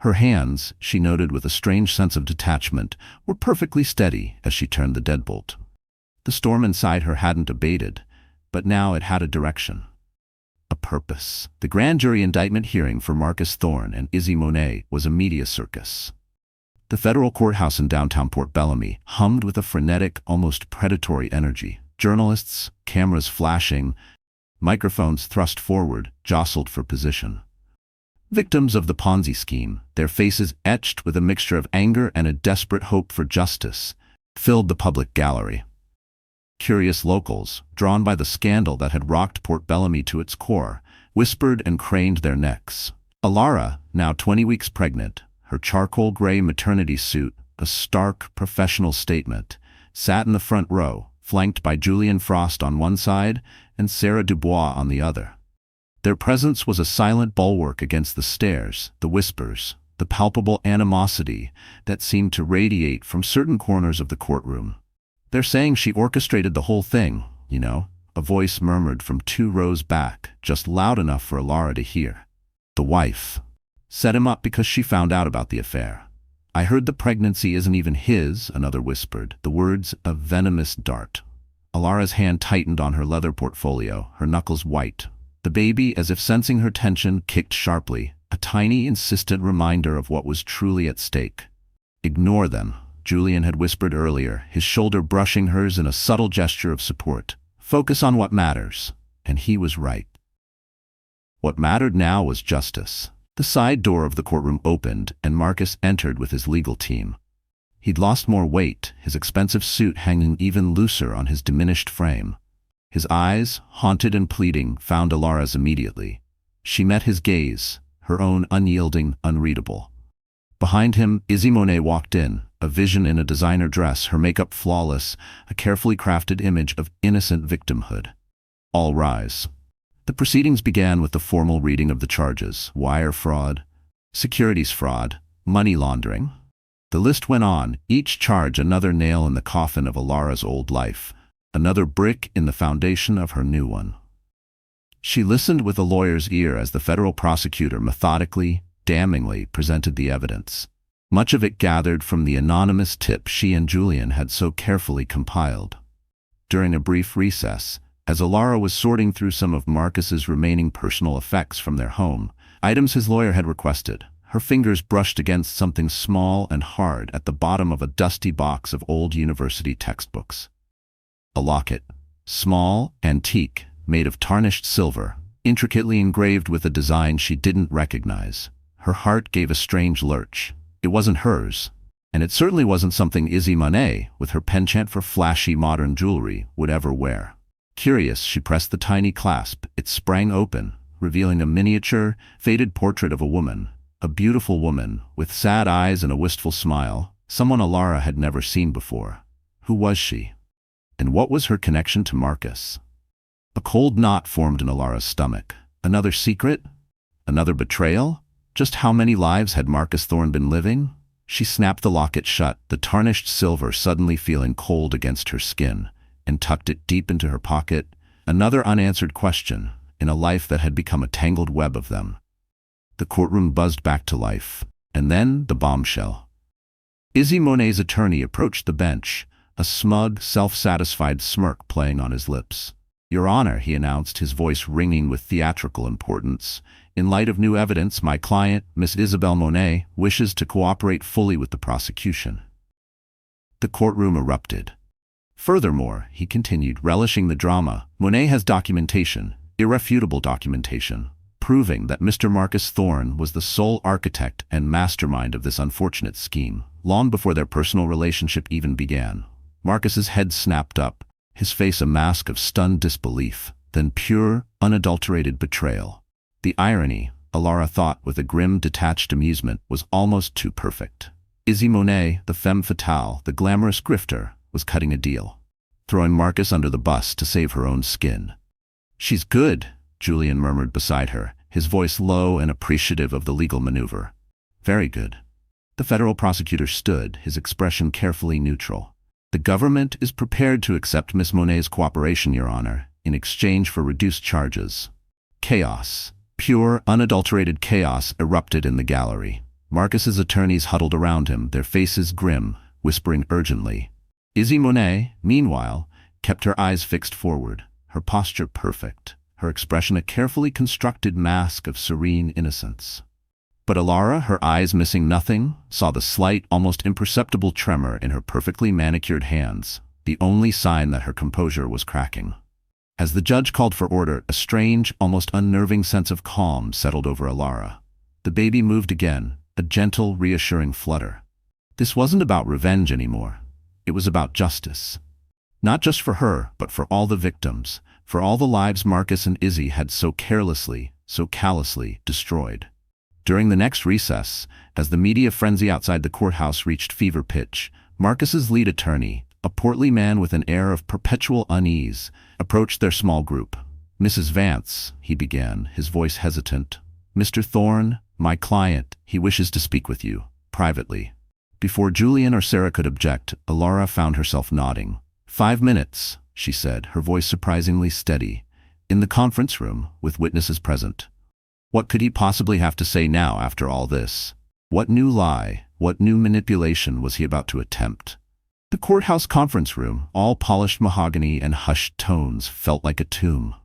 Her hands, she noted with a strange sense of detachment, were perfectly steady as she turned the deadbolt. The storm inside her hadn't abated, but now it had a direction. A purpose. The grand jury indictment hearing for Marcus Thorne and Izzy Monet was a media circus. The federal courthouse in downtown Port Bellamy hummed with a frenetic, almost predatory energy. Journalists, cameras flashing, microphones thrust forward, jostled for position. Victims of the Ponzi scheme, their faces etched with a mixture of anger and a desperate hope for justice, filled the public gallery. Curious locals, drawn by the scandal that had rocked Port Bellamy to its core, whispered and craned their necks. Elara, now 20 weeks pregnant, her charcoal gray maternity suit, a stark professional statement, sat in the front row, flanked by Julian Frost on one side and Sarah Dubois on the other. Their presence was a silent bulwark against the stares, the whispers, the palpable animosity that seemed to radiate from certain corners of the courtroom. They're saying she orchestrated the whole thing, you know, a voice murmured from 2 rows back, just loud enough for Elara to hear. The wife set him up because she found out about the affair. I heard the pregnancy isn't even his, another whispered, the words a venomous dart. Elara's hand tightened on her leather portfolio, her knuckles white. The baby, as if sensing her tension, kicked sharply, a tiny, insistent reminder of what was truly at stake. Ignore them, Julian had whispered earlier, his shoulder brushing hers in a subtle gesture of support. Focus on what matters. And he was right. What mattered now was justice. The side door of the courtroom opened, and Marcus entered with his legal team. He'd lost more weight, his expensive suit hanging even looser on his diminished frame. His eyes, haunted and pleading, found Elara's immediately. She met his gaze, her own unyielding, unreadable. Behind him, Izzy Monet walked in, a vision in a designer dress, her makeup flawless, a carefully crafted image of innocent victimhood. All rise. The proceedings began with the formal reading of the charges: wire fraud, securities fraud, money laundering. The list went on, each charge another nail in the coffin of Elara's old life, another brick in the foundation of her new one. She listened with a lawyer's ear as the federal prosecutor methodically, damningly presented the evidence. Much of it gathered from the anonymous tip she and Julian had so carefully compiled. During a brief recess, as Elara was sorting through some of Marcus's remaining personal effects from their home, items his lawyer had requested, her fingers brushed against something small and hard at the bottom of a dusty box of old university textbooks. A locket, small, antique, made of tarnished silver, intricately engraved with a design she didn't recognize. Her heart gave a strange lurch. It wasn't hers, and it certainly wasn't something Izzy Monet, with her penchant for flashy modern jewelry, would ever wear. Curious, she pressed the tiny clasp. It sprang open, revealing a miniature, faded portrait of a woman, a beautiful woman, with sad eyes and a wistful smile, someone Elara had never seen before. Who was she? And what was her connection to Marcus? A cold knot formed in Elara's stomach. Another secret? Another betrayal? Just how many lives had Marcus Thorne been living? She snapped the locket shut, the tarnished silver suddenly feeling cold against her skin, and tucked it deep into her pocket. Another unanswered question. in a life that had become a tangled web of them. The courtroom buzzed back to life. And then the bombshell. Izzy Monet's attorney approached the bench, a smug, self-satisfied smirk playing on his lips. "Your Honor," he announced, his voice ringing with theatrical importance, "in light of new evidence, my client, Miss Isabelle Monet, wishes to cooperate fully with the prosecution." The courtroom erupted. "Furthermore," he continued, relishing the drama, "Monet has documentation, irrefutable documentation, proving that Mr. Marcus Thorne was the sole architect and mastermind of this unfortunate scheme, long before their personal relationship even began." Marcus's head snapped up, his face a mask of stunned disbelief, then pure, unadulterated betrayal. The irony, Elara thought with a grim, detached amusement, was almost too perfect. Izzy Monet, the femme fatale, the glamorous grifter, was cutting a deal, throwing Marcus under the bus to save her own skin. "She's good," Julian murmured beside her, his voice low and appreciative of the legal maneuver. "Very good." The federal prosecutor stood, his expression carefully neutral. "The government is prepared to accept Miss Monet's cooperation, Your Honor, in exchange for reduced charges." Chaos, pure, unadulterated chaos, erupted in the gallery. Marcus's attorneys huddled around him, their faces grim, whispering urgently. Izzy Monet, meanwhile, kept her eyes fixed forward, her posture perfect, her expression a carefully constructed mask of serene innocence. But Elara, her eyes missing nothing, saw the slight, almost imperceptible tremor in her perfectly manicured hands, the only sign that her composure was cracking. As the judge called for order, a strange, almost unnerving sense of calm settled over Elara. The baby moved again, a gentle, reassuring flutter. This wasn't about revenge anymore. It was about justice. Not just for her, but for all the victims, for all the lives Marcus and Izzy had so carelessly, so callously destroyed. During the next recess, as the media frenzy outside the courthouse reached fever pitch, Marcus's lead attorney, a portly man with an air of perpetual unease, approached their small group. "Mrs. Vance," he began, his voice hesitant. "Mr. Thorne, my client, he wishes to speak with you, privately." Before Julian or Sarah could object, Elara found herself nodding. 5 minutes, she said, her voice surprisingly steady. "In the conference room, with witnesses present." What could he possibly have to say now after all this? What new lie, what new manipulation was he about to attempt? The courthouse conference room, all polished mahogany and hushed tones, felt like a tomb.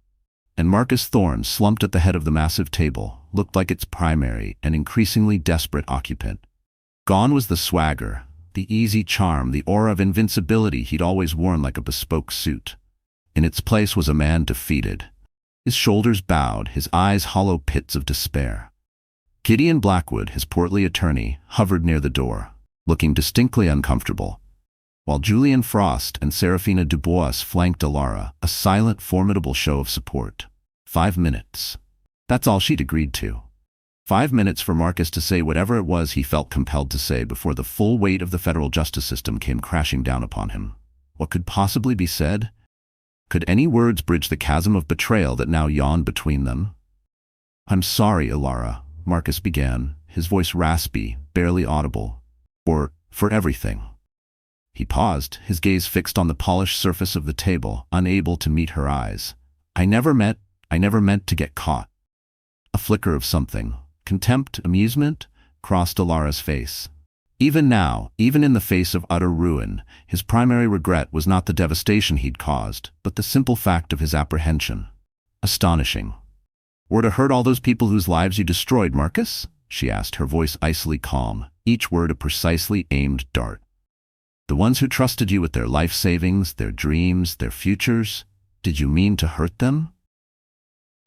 And Marcus Thorne, slumped at the head of the massive table, looked like its primary and increasingly desperate occupant. Gone was the swagger, the easy charm, the aura of invincibility he'd always worn like a bespoke suit. In its place was a man defeated. His shoulders bowed, his eyes hollow pits of despair. Gideon Blackwood, his portly attorney, hovered near the door, looking distinctly uncomfortable, while Julian Frost and Serafina Dubois flanked Elara, a silent, formidable show of support. 5 minutes. That's all she'd agreed to. 5 minutes for Marcus to say whatever it was he felt compelled to say before the full weight of the federal justice system came crashing down upon him. What could possibly be said? Could any words bridge the chasm of betrayal that now yawned between them? "I'm sorry, Elara," Marcus began, his voice raspy, barely audible. For everything." He paused, his gaze fixed on the polished surface of the table, unable to meet her eyes. I never meant to get caught." A flicker of something, contempt, amusement, crossed Elara's face. Even now, even in the face of utter ruin, his primary regret was not the devastation he'd caused, but the simple fact of his apprehension. Astonishing. "Were to hurt all those people whose lives you destroyed, Marcus?" she asked, her voice icily calm, each word a precisely aimed dart. "The ones who trusted you with their life savings, their dreams, their futures, did you mean to hurt them?"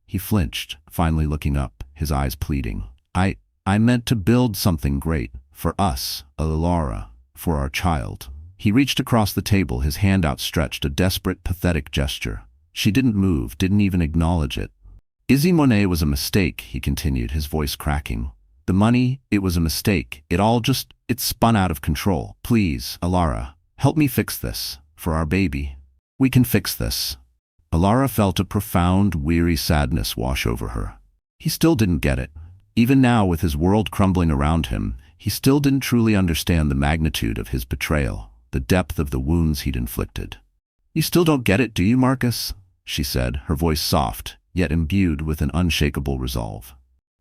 He flinched, finally looking up, his eyes pleading. I meant to build something great. For us, Elara, for our child." He reached across the table, his hand outstretched, a desperate, pathetic gesture. She didn't move, didn't even acknowledge it. "Izzy Monet was a mistake," he continued, his voice cracking. "The money, it was a mistake. It spun out of control. Please, Elara, help me fix this. For our baby. We can fix this." Elara felt a profound, weary sadness wash over her. He still didn't get it. Even now, with his world crumbling around him, he still didn't truly understand the magnitude of his betrayal, the depth of the wounds he'd inflicted. "You still don't get it, do you, Marcus?" she said, her voice soft, yet imbued with an unshakable resolve.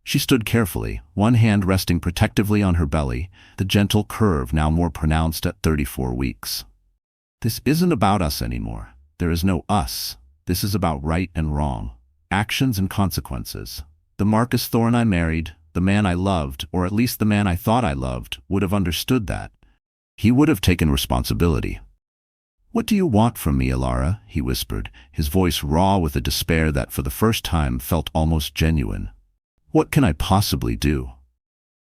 She stood carefully, one hand resting protectively on her belly, the gentle curve now more pronounced at 34 weeks. This isn't about us anymore. There is no us. This is about right and wrong, actions and consequences. The Marcus Thorne I married, the man I loved, or at least the man I thought I loved, would have understood that. He would have taken responsibility. "What do you want from me, Elara?" he whispered, his voice raw with a despair that for the first time felt almost genuine. "What can I possibly do?"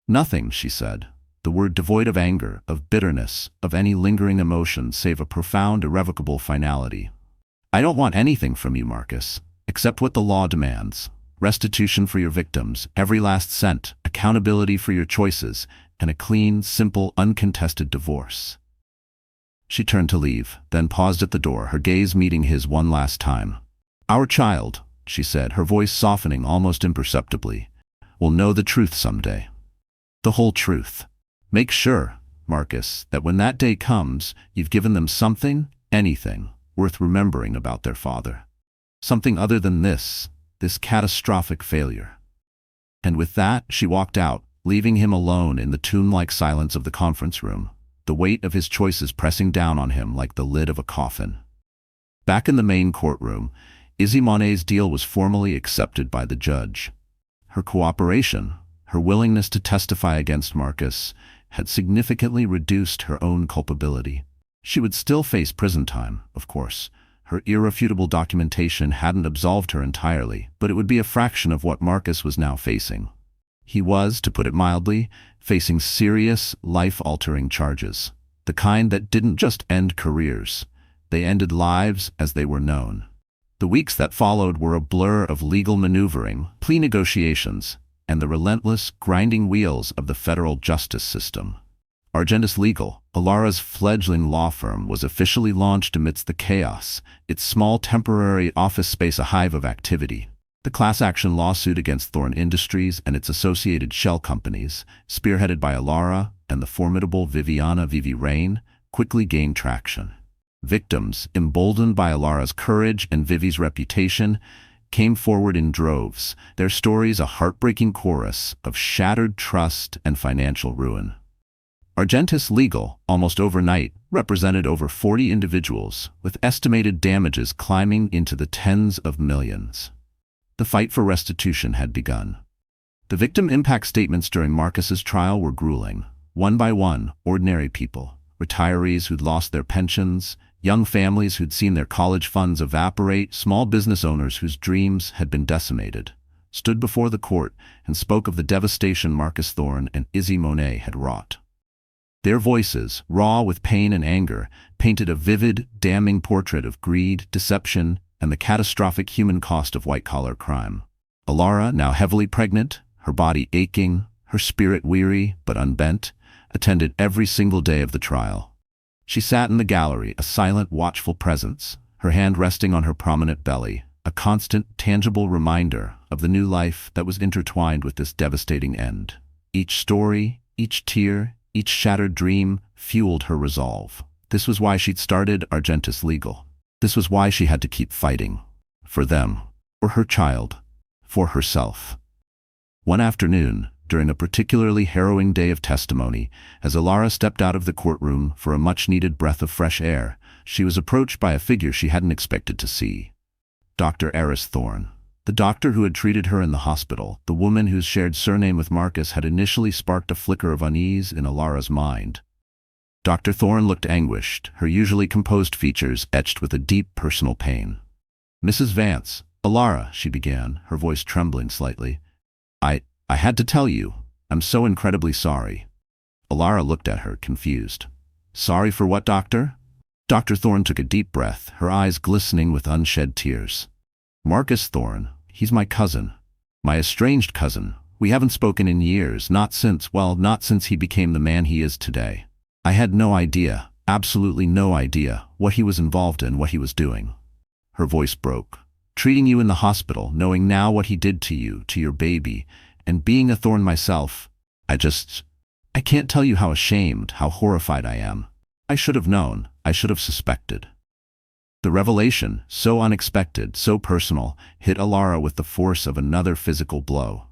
"Nothing," she said, the word devoid of anger, of bitterness, of any lingering emotion save a profound, irrevocable finality. "I don't want anything from you, Marcus, except what the law demands. Restitution for your victims, every last cent, accountability for your choices, and a clean, simple, uncontested divorce." She turned to leave, then paused at the door, her gaze meeting his one last time. "Our child," she said, her voice softening almost imperceptibly, "will know the truth someday. The whole truth. Make sure, Marcus, that when that day comes, you've given them something, anything, worth remembering about their father. Something other than this catastrophic failure." And with that, she walked out, leaving him alone in the tomb-like silence of the conference room, the weight of his choices pressing down on him like the lid of a coffin. Back in the main courtroom, Izzy Monet's deal was formally accepted by the judge. Her cooperation, her willingness to testify against Marcus, had significantly reduced her own culpability. She would still face prison time, of course. Her irrefutable documentation hadn't absolved her entirely, but it would be a fraction of what Marcus was now facing. He was, to put it mildly, facing serious, life-altering charges, the kind that didn't just end careers. They ended lives as they were known. The weeks that followed were a blur of legal maneuvering, plea negotiations, and the relentless, grinding wheels of the federal justice system. Argentis Legal, Elara's fledgling law firm, was officially launched amidst the chaos, its small temporary office space a hive of activity. The class-action lawsuit against Thorne Industries and its associated shell companies, spearheaded by Elara and the formidable Viviana Vivi Rain, quickly gained traction. Victims, emboldened by Elara's courage and Vivi's reputation, came forward in droves, their stories a heartbreaking chorus of shattered trust and financial ruin. Argentis Legal, almost overnight, represented over 40 individuals, with estimated damages climbing into the tens of millions. The fight for restitution had begun. The victim impact statements during Marcus's trial were grueling. One by one, ordinary people, retirees who'd lost their pensions, young families who'd seen their college funds evaporate, small business owners whose dreams had been decimated, stood before the court and spoke of the devastation Marcus Thorne and Izzy Monet had wrought. Their voices, raw with pain and anger, painted a vivid, damning portrait of greed, deception, and the catastrophic human cost of white-collar crime. Elara, now heavily pregnant, her body aching, her spirit weary but unbent, attended every single day of the trial. She sat in the gallery, a silent, watchful presence, her hand resting on her prominent belly, a constant, tangible reminder of the new life that was intertwined with this devastating end. Each story, each tear, each shattered dream fueled her resolve. This was why she'd started Argentis Legal. This was why she had to keep fighting. For them, for her child, for herself. One afternoon, during a particularly harrowing day of testimony, as Elara stepped out of the courtroom for a much-needed breath of fresh air, she was approached by a figure she hadn't expected to see. Dr. Eris Thorne. The doctor who had treated her in the hospital, the woman whose shared surname with Marcus had initially sparked a flicker of unease in Elara's mind. Dr. Thorne looked anguished, her usually composed features etched with a deep personal pain. "Mrs. Vance, Elara," she began, her voice trembling slightly. I had to tell you. I'm so incredibly sorry." Elara looked at her, confused. "Sorry for what, doctor?" Dr. Thorne took a deep breath, her eyes glistening with unshed tears. "Marcus Thorne, he's my cousin. My estranged cousin. We haven't spoken in years, not since he became the man he is today. I had no idea, absolutely no idea, what he was involved in, what he was doing." Her voice broke. "Treating you in the hospital, knowing now what he did to you, to your baby, and being a Thorne myself, I can't tell you how ashamed, how horrified I am. I should have known, I should have suspected." The revelation, so unexpected, so personal, hit Elara with the force of another physical blow.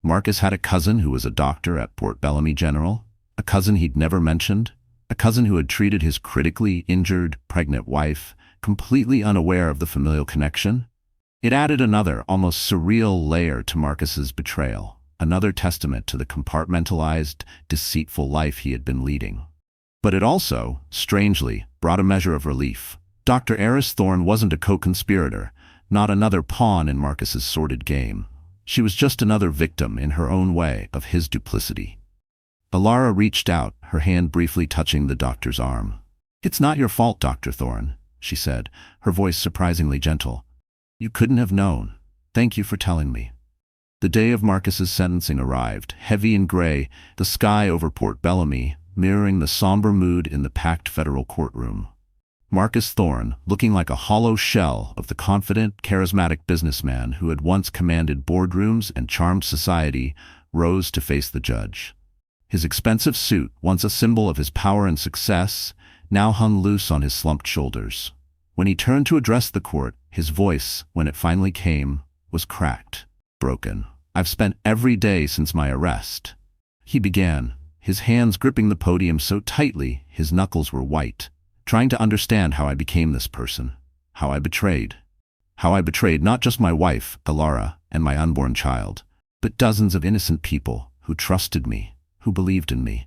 Marcus had a cousin who was a doctor at Port Bellamy General, a cousin he'd never mentioned, a cousin who had treated his critically injured, pregnant wife, completely unaware of the familial connection. It added another, almost surreal layer to Marcus's betrayal, another testament to the compartmentalized, deceitful life he had been leading. But it also, strangely, brought a measure of relief. Dr. Eris Thorne wasn't a co-conspirator, not another pawn in Marcus's sordid game. She was just another victim, in her own way, of his duplicity. Elara reached out, her hand briefly touching the doctor's arm. "It's not your fault, Dr. Thorne," she said, her voice surprisingly gentle. "You couldn't have known. Thank you for telling me." The day of Marcus's sentencing arrived, heavy and gray, the sky over Port Bellamy, mirroring the somber mood in the packed federal courtroom. Marcus Thorne, looking like a hollow shell of the confident, charismatic businessman who had once commanded boardrooms and charmed society, rose to face the judge. His expensive suit, once a symbol of his power and success, now hung loose on his slumped shoulders. When he turned to address the court, his voice, when it finally came, was cracked, broken. "I've spent every day since my arrest," he began, his hands gripping the podium so tightly his knuckles were white, "trying to understand how I became this person, how I betrayed not just my wife, Elara, and my unborn child, but dozens of innocent people who trusted me, who believed in me."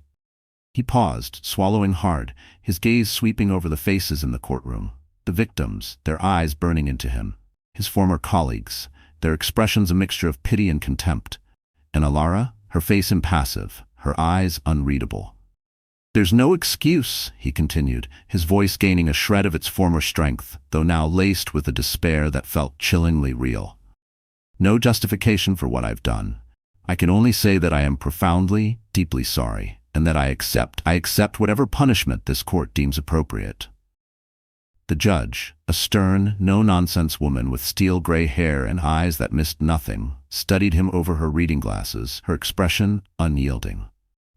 He paused, swallowing hard, his gaze sweeping over the faces in the courtroom. The victims, their eyes burning into him. His former colleagues, their expressions a mixture of pity and contempt. And Elara, her face impassive, her eyes unreadable. "There's no excuse," he continued, his voice gaining a shred of its former strength, though now laced with a despair that felt chillingly real. "No justification for what I've done. I can only say that I am profoundly, deeply sorry, and that I accept whatever punishment this court deems appropriate." The judge, a stern, no-nonsense woman with steel-gray hair and eyes that missed nothing, studied him over her reading glasses, her expression unyielding.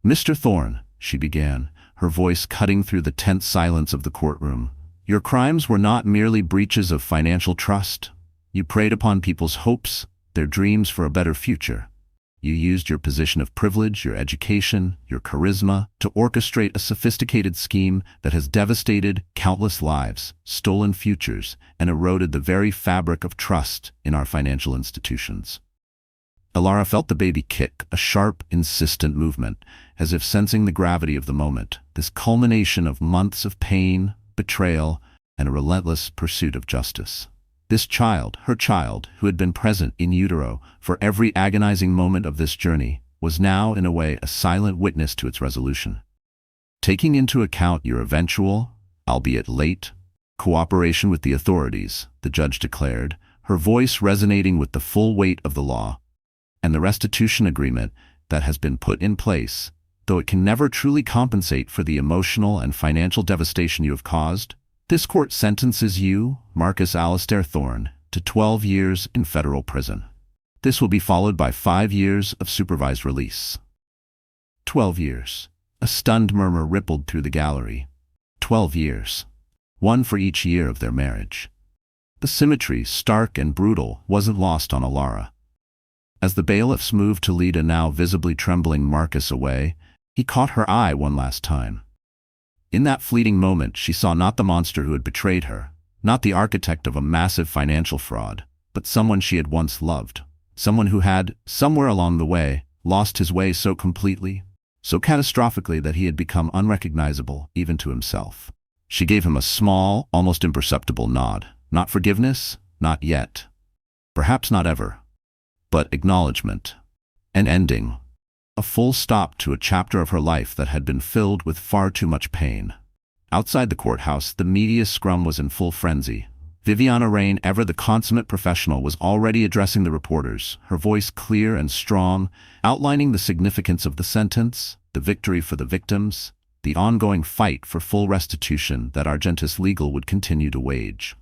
"Mr. Thorne," she began, her voice cutting through the tense silence of the courtroom, "your crimes were not merely breaches of financial trust. You preyed upon people's hopes, their dreams for a better future. You used your position of privilege, your education, your charisma, to orchestrate a sophisticated scheme that has devastated countless lives, stolen futures, and eroded the very fabric of trust in our financial institutions." Elara felt the baby kick, a sharp, insistent movement, as if sensing the gravity of the moment, this culmination of months of pain, betrayal, and a relentless pursuit of justice. This child, her child, who had been present in utero for every agonizing moment of this journey, was now, in a way, a silent witness to its resolution. "Taking into account your eventual, albeit late, cooperation with the authorities," the judge declared, her voice resonating with the full weight of the law, "and the restitution agreement that has been put in place, though it can never truly compensate for the emotional and financial devastation you have caused, this court sentences you, Marcus Alastair Thorne, to 12 years in federal prison. This will be followed by 5 years of supervised release." 12 years. A stunned murmur rippled through the gallery. 12 years. One for each year of their marriage. The symmetry, stark and brutal, wasn't lost on Elara. As the bailiffs moved to lead a now visibly trembling Marcus away, he caught her eye one last time. In that fleeting moment, she saw not the monster who had betrayed her, not the architect of a massive financial fraud, but someone she had once loved, someone who had, somewhere along the way, lost his way so completely, so catastrophically that he had become unrecognizable even to himself. She gave him a small, almost imperceptible nod. Not forgiveness, not yet. Perhaps not ever. But acknowledgement. An ending. A full stop to a chapter of her life that had been filled with far too much pain. Outside the courthouse, the media scrum was in full frenzy. Viviana Rain, ever the consummate professional, was already addressing the reporters, her voice clear and strong, outlining the significance of the sentence, the victory for the victims, the ongoing fight for full restitution that Argentus Legal would continue to wage.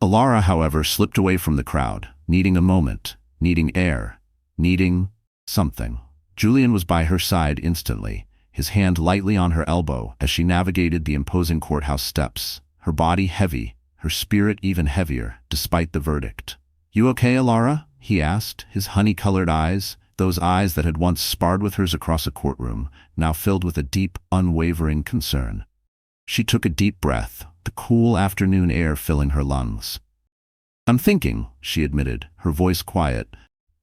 Elara, however, slipped away from the crowd, needing a moment, needing air, needing something. Julian was by her side instantly, his hand lightly on her elbow as she navigated the imposing courthouse steps, her body heavy, her spirit even heavier, despite the verdict. "You okay, Elara?" he asked, his honey-colored eyes, those eyes that had once sparred with hers across a courtroom, now filled with a deep, unwavering concern. She took a deep breath, the cool afternoon air filling her lungs. "I'm thinking," she admitted, her voice quiet,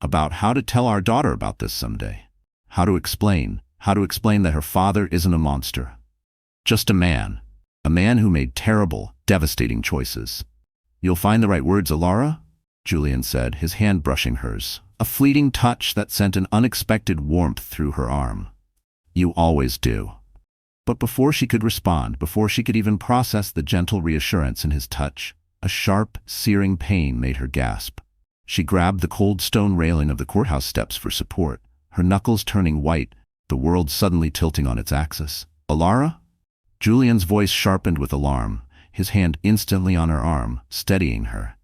"about how to tell our daughter about this someday. How to explain that her father isn't a monster. Just a man who made terrible, devastating choices." "You'll find the right words, Elara," Julian said, his hand brushing hers, a fleeting touch that sent an unexpected warmth through her arm. "You always do." But before she could respond, before she could even process the gentle reassurance in his touch, a sharp, searing pain made her gasp. She grabbed the cold stone railing of the courthouse steps for support, her knuckles turning white, the world suddenly tilting on its axis. "Elara?" Julian's voice sharpened with alarm, his hand instantly on her arm, steadying her.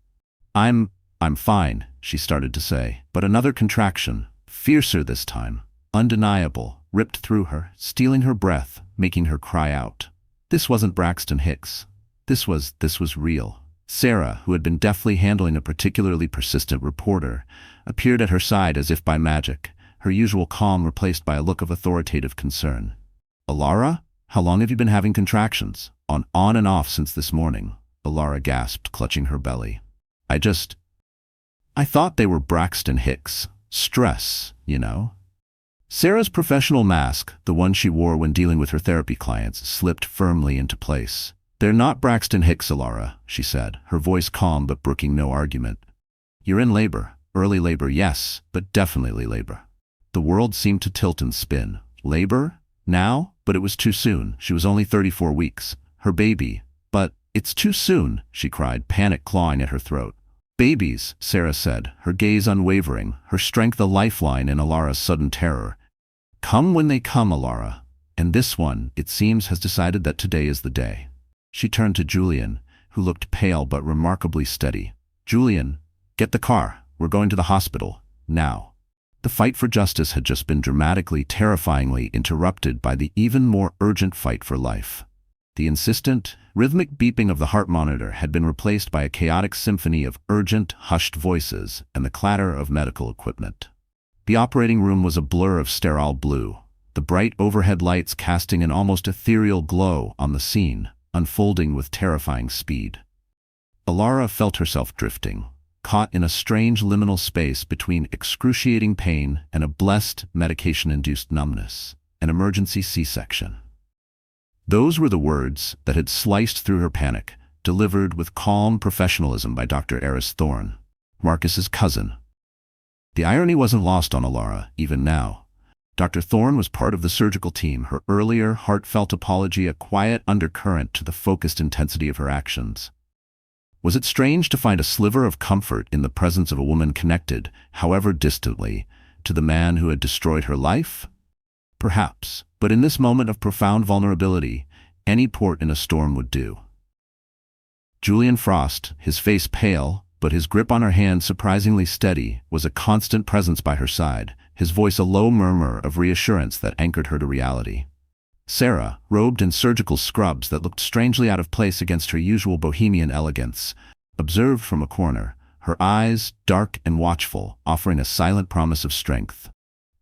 I'm fine," she started to say, but another contraction, fiercer this time, undeniable, ripped through her, stealing her breath, making her cry out. This wasn't Braxton Hicks. This was real. Sarah, who had been deftly handling a particularly persistent reporter, appeared at her side as if by magic, her usual calm replaced by a look of authoritative concern. "Elara, how long have you been having contractions?" On and off since this morning," Elara gasped, clutching her belly. I thought they were Braxton Hicks. Stress, you know." Sarah's professional mask, the one she wore when dealing with her therapy clients, slipped firmly into place. "They're not Braxton Hicks, Elara," she said, her voice calm but brooking no argument. "You're in labor. Early labor, yes, but definitely labor." The world seemed to tilt and spin. Labor? Now? But it was too soon. She was only 34 weeks. Her baby. But it's too soon, she cried, panic clawing at her throat. "Babies," Sarah said, her gaze unwavering, her strength a lifeline in Elara's sudden terror. "Come when they come, Elara. And this one, it seems, has decided that today is the day." She turned to Julian, who looked pale but remarkably steady. "Julian, get the car. We're going to the hospital. Now." The fight for justice had just been dramatically, terrifyingly interrupted by the even more urgent fight for life. The insistent, rhythmic beeping of the heart monitor had been replaced by a chaotic symphony of urgent, hushed voices and the clatter of medical equipment. The operating room was a blur of sterile blue, the bright overhead lights casting an almost ethereal glow on the scene, unfolding with terrifying speed. Elara felt herself drifting, caught in a strange liminal space between excruciating pain and a blessed, medication-induced numbness, an emergency C-section. Those were the words that had sliced through her panic, delivered with calm professionalism by Dr. Eris Thorne, Marcus's cousin. The irony wasn't lost on Elara, even now. Dr. Thorne was part of the surgical team, her earlier, heartfelt apology a quiet undercurrent to the focused intensity of her actions. Was it strange to find a sliver of comfort in the presence of a woman connected, however distantly, to the man who had destroyed her life? Perhaps, but in this moment of profound vulnerability, any port in a storm would do. Julian Frost, his face pale, but his grip on her hand surprisingly steady, was a constant presence by her side, his voice a low murmur of reassurance that anchored her to reality. Sarah, robed in surgical scrubs that looked strangely out of place against her usual bohemian elegance, observed from a corner, her eyes dark and watchful, offering a silent promise of strength.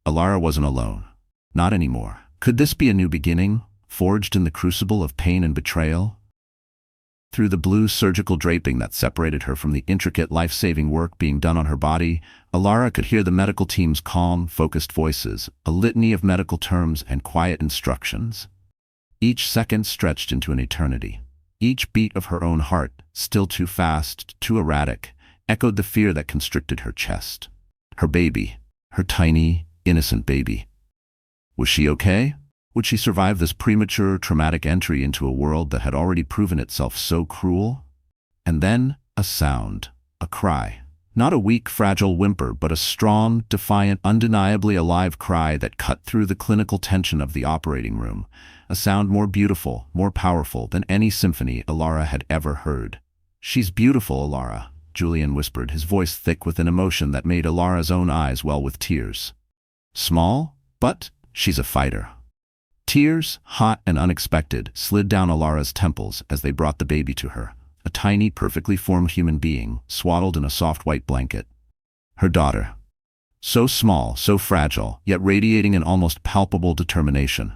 Elara wasn't alone. Not anymore. Could this be a new beginning, forged in the crucible of pain and betrayal? Through the blue surgical draping that separated her from the intricate life-saving work being done on her body, Elara could hear the medical team's calm, focused voices, a litany of medical terms and quiet instructions. Each second stretched into an eternity. Each beat of her own heart, still too fast, too erratic, echoed the fear that constricted her chest. Her baby, her tiny, innocent baby. Was she okay? Would she survive this premature, traumatic entry into a world that had already proven itself so cruel? And then, a sound, a cry. Not a weak, fragile whimper, but a strong, defiant, undeniably alive cry that cut through the clinical tension of the operating room, a sound more beautiful, more powerful than any symphony Elara had ever heard. "She's beautiful, Elara," Julian whispered, his voice thick with an emotion that made Elara's own eyes well with tears. "Small, but she's a fighter." Tears, hot and unexpected, slid down Elara's temples as they brought the baby to her, a tiny, perfectly formed human being, swaddled in a soft white blanket. Her daughter. So small, so fragile, yet radiating an almost palpable determination.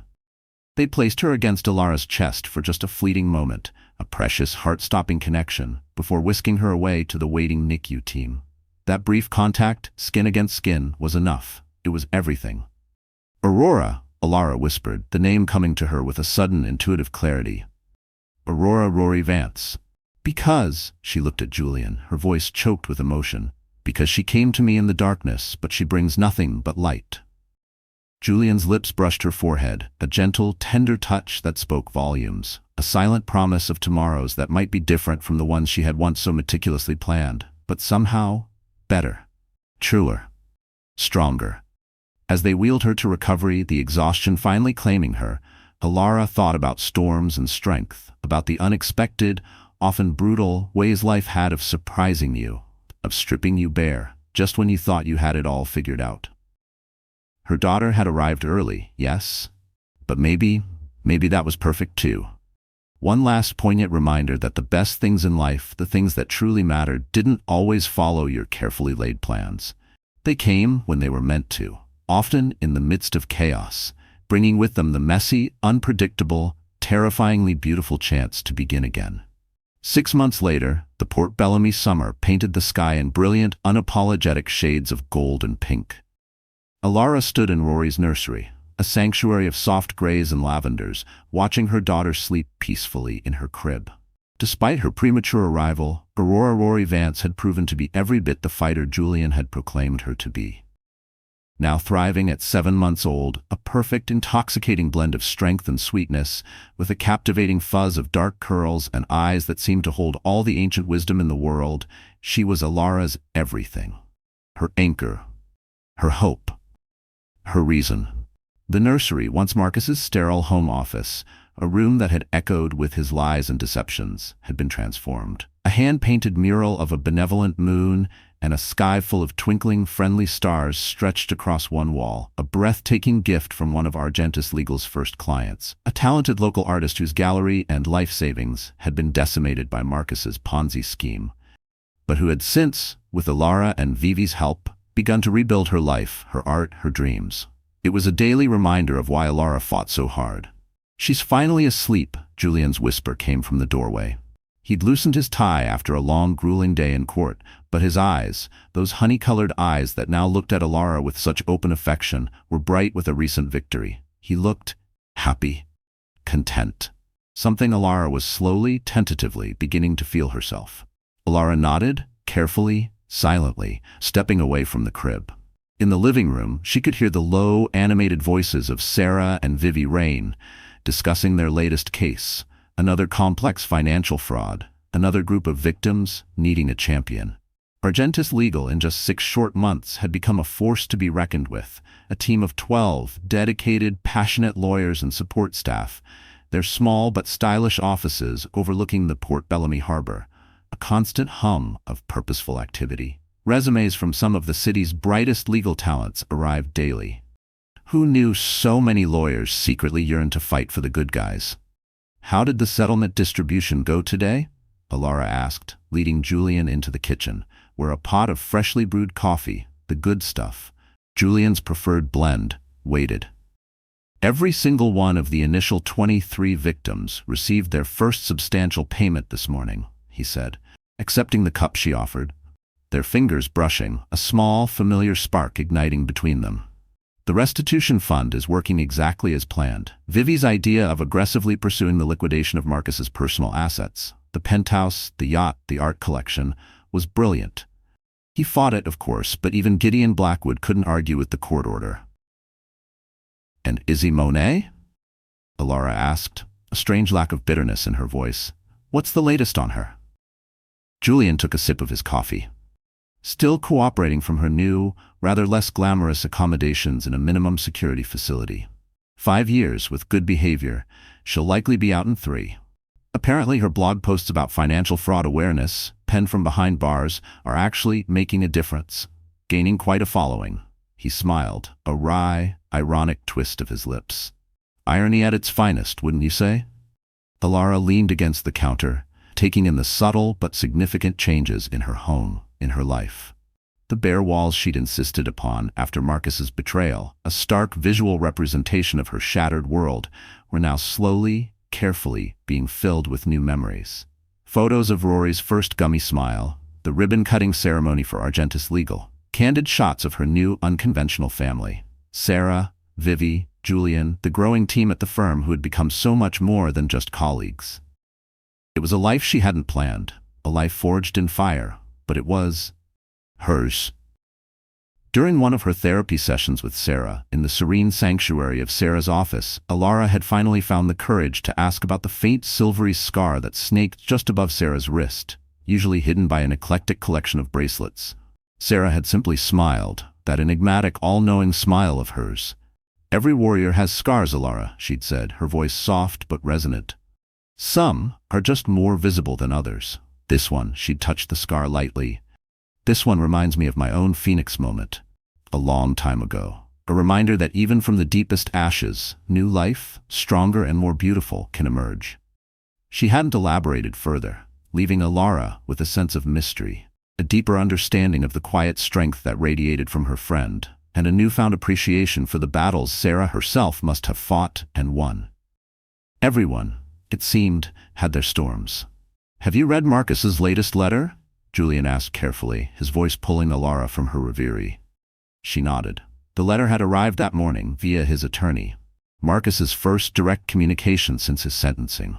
They placed her against Elara's chest for just a fleeting moment, a precious, heart-stopping connection, before whisking her away to the waiting NICU team. That brief contact, skin against skin, was enough. It was everything. Aurora, Elara whispered, the name coming to her with a sudden, intuitive clarity. Aurora Rory Vance. Because, she looked at Julian, her voice choked with emotion. Because she came to me in the darkness, but she brings nothing but light. Julian's lips brushed her forehead, a gentle, tender touch that spoke volumes, a silent promise of tomorrows that might be different from the ones she had once so meticulously planned, but somehow better, truer, stronger. As they wheeled her to recovery, the exhaustion finally claiming her, Elara thought about storms and strength, about the unexpected, often brutal ways life had of surprising you, of stripping you bare, just when you thought you had it all figured out. Her daughter had arrived early, yes, but maybe that was perfect too. One last poignant reminder that the best things in life, the things that truly mattered, didn't always follow your carefully laid plans. They came when they were meant to, often in the midst of chaos, bringing with them the messy, unpredictable, terrifyingly beautiful chance to begin again. 6 months later, the Port Bellamy summer painted the sky in brilliant, unapologetic shades of gold and pink. Elara stood in Rory's nursery, a sanctuary of soft grays and lavenders, watching her daughter sleep peacefully in her crib. Despite her premature arrival, Aurora Rory Vance had proven to be every bit the fighter Julian had proclaimed her to be. Now thriving at 7 months old, a perfect, intoxicating blend of strength and sweetness, with a captivating fuzz of dark curls and eyes that seemed to hold all the ancient wisdom in the world, she was Elara's everything. Her anchor, her hope, her reason. The nursery, once Marcus's sterile home office, a room that had echoed with his lies and deceptions, had been transformed. A hand-painted mural of a benevolent moon and a sky full of twinkling, friendly stars stretched across one wall, a breathtaking gift from one of Argentus Legal's first clients, a talented local artist whose gallery and life savings had been decimated by Marcus's Ponzi scheme, but who had since, with Elara and Vivi's help, begun to rebuild her life, her art, her dreams. It was a daily reminder of why Elara fought so hard. "She's finally asleep," Julian's whisper came from the doorway. He'd loosened his tie after a long, grueling day in court, but his eyes, those honey-colored eyes that now looked at Elara with such open affection, were bright with a recent victory. He looked happy, content. Something Elara was slowly, tentatively beginning to feel herself. Elara nodded, carefully, silently, stepping away from the crib. In the living room, she could hear the low, animated voices of Sarah and Vivi Rain, discussing their latest case, another complex financial fraud, another group of victims needing a champion. Argentus Legal, in just 6 short months, had become a force to be reckoned with, a team of 12 dedicated, passionate lawyers and support staff, their small but stylish offices overlooking the Port Bellamy harbor, a constant hum of purposeful activity. Resumes from some of the city's brightest legal talents arrived daily. Who knew so many lawyers secretly yearned to fight for the good guys? "How did the settlement distribution go today?" Elara asked, leading Julian into the kitchen, where a pot of freshly brewed coffee, the good stuff, Julian's preferred blend, waited. Every single one of the initial 23 victims received their first substantial payment this morning, he said, accepting the cup she offered, their fingers brushing, a small, familiar spark igniting between them. "The restitution fund is working exactly as planned." Vivi's idea of aggressively pursuing the liquidation of Marcus's personal assets, the penthouse, the yacht, the art collection, was brilliant. He fought it, of course, but even Gideon Blackwood couldn't argue with the court order. "And Izzy Monet?" Elara asked, a strange lack of bitterness in her voice. "What's the latest on her?" Julian took a sip of his coffee. "Still cooperating from her new, rather less glamorous accommodations in a minimum security facility. 5 years with good behavior. She'll likely be out in 3. Apparently her blog posts about financial fraud awareness, penned from behind bars, are actually making a difference, gaining quite a following." He smiled, a wry, ironic twist of his lips. "Irony at its finest, wouldn't you say?" Elara leaned against the counter, taking in the subtle but significant changes in her home, in her life. The bare walls she'd insisted upon after Marcus's betrayal, a stark visual representation of her shattered world, were now slowly, carefully being filled with new memories. Photos of Rory's first gummy smile, the ribbon-cutting ceremony for Argentis Legal, candid shots of her new unconventional family. Sarah, Vivi, Julian, the growing team at the firm who had become so much more than just colleagues. It was a life she hadn't planned, a life forged in fire, but it was hers. During one of her therapy sessions with Sarah, in the serene sanctuary of Sarah's office, Elara had finally found the courage to ask about the faint silvery scar that snaked just above Sarah's wrist, usually hidden by an eclectic collection of bracelets. Sarah had simply smiled, that enigmatic, all-knowing smile of hers. "Every warrior has scars, Elara," she'd said, her voice soft but resonant. "Some are just more visible than others. This one," she'd touched the scar lightly. "This one reminds me of my own phoenix moment, a long time ago. A reminder that even from the deepest ashes, new life, stronger and more beautiful, can emerge." She hadn't elaborated further, leaving Elara with a sense of mystery, a deeper understanding of the quiet strength that radiated from her friend, and a newfound appreciation for the battles Sarah herself must have fought and won. Everyone, it seemed, had their storms. "Have you read Marcus's latest letter?" Julian asked carefully, his voice pulling Elara from her reverie. She nodded. The letter had arrived that morning via his attorney, Marcus's first direct communication since his sentencing.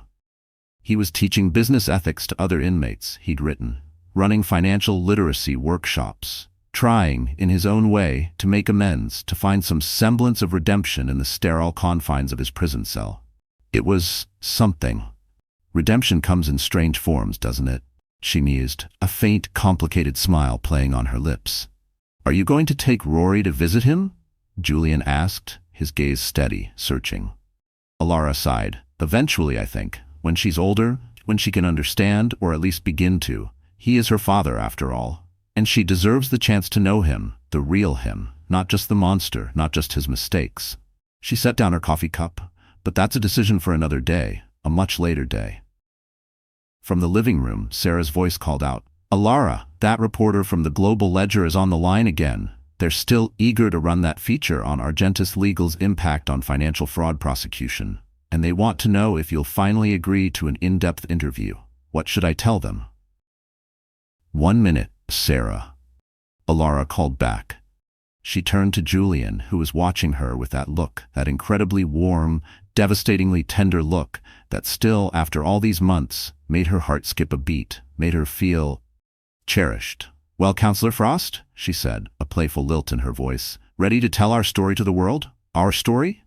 He was teaching business ethics to other inmates, he'd written, running financial literacy workshops, trying, in his own way, to make amends, to find some semblance of redemption in the sterile confines of his prison cell. It was something. Redemption comes in strange forms, doesn't it? She mused, a faint, complicated smile playing on her lips. "Are you going to take Rory to visit him?" Julian asked, his gaze steady, searching. Elara sighed. "Eventually, I think. When she's older, when she can understand, or at least begin to. He is her father, after all. And she deserves the chance to know him, the real him, not just the monster, not just his mistakes." She set down her coffee cup. "But that's a decision for another day, a much later day." From the living room, Sarah's voice called out, "Elara, that reporter from the Global Ledger is on the line again. They're still eager to run that feature on Argentis Legal's impact on financial fraud prosecution. And they want to know if you'll finally agree to an in-depth interview. What should I tell them?" "1 minute, Sarah," Elara called back. She turned to Julian, who was watching her with that look, that incredibly warm, devastatingly tender look that still, after all these months, made her heart skip a beat, made her feel cherished. "Well, Counselor Frost," she said, a playful lilt in her voice, "ready to tell our story to the world? Our story?"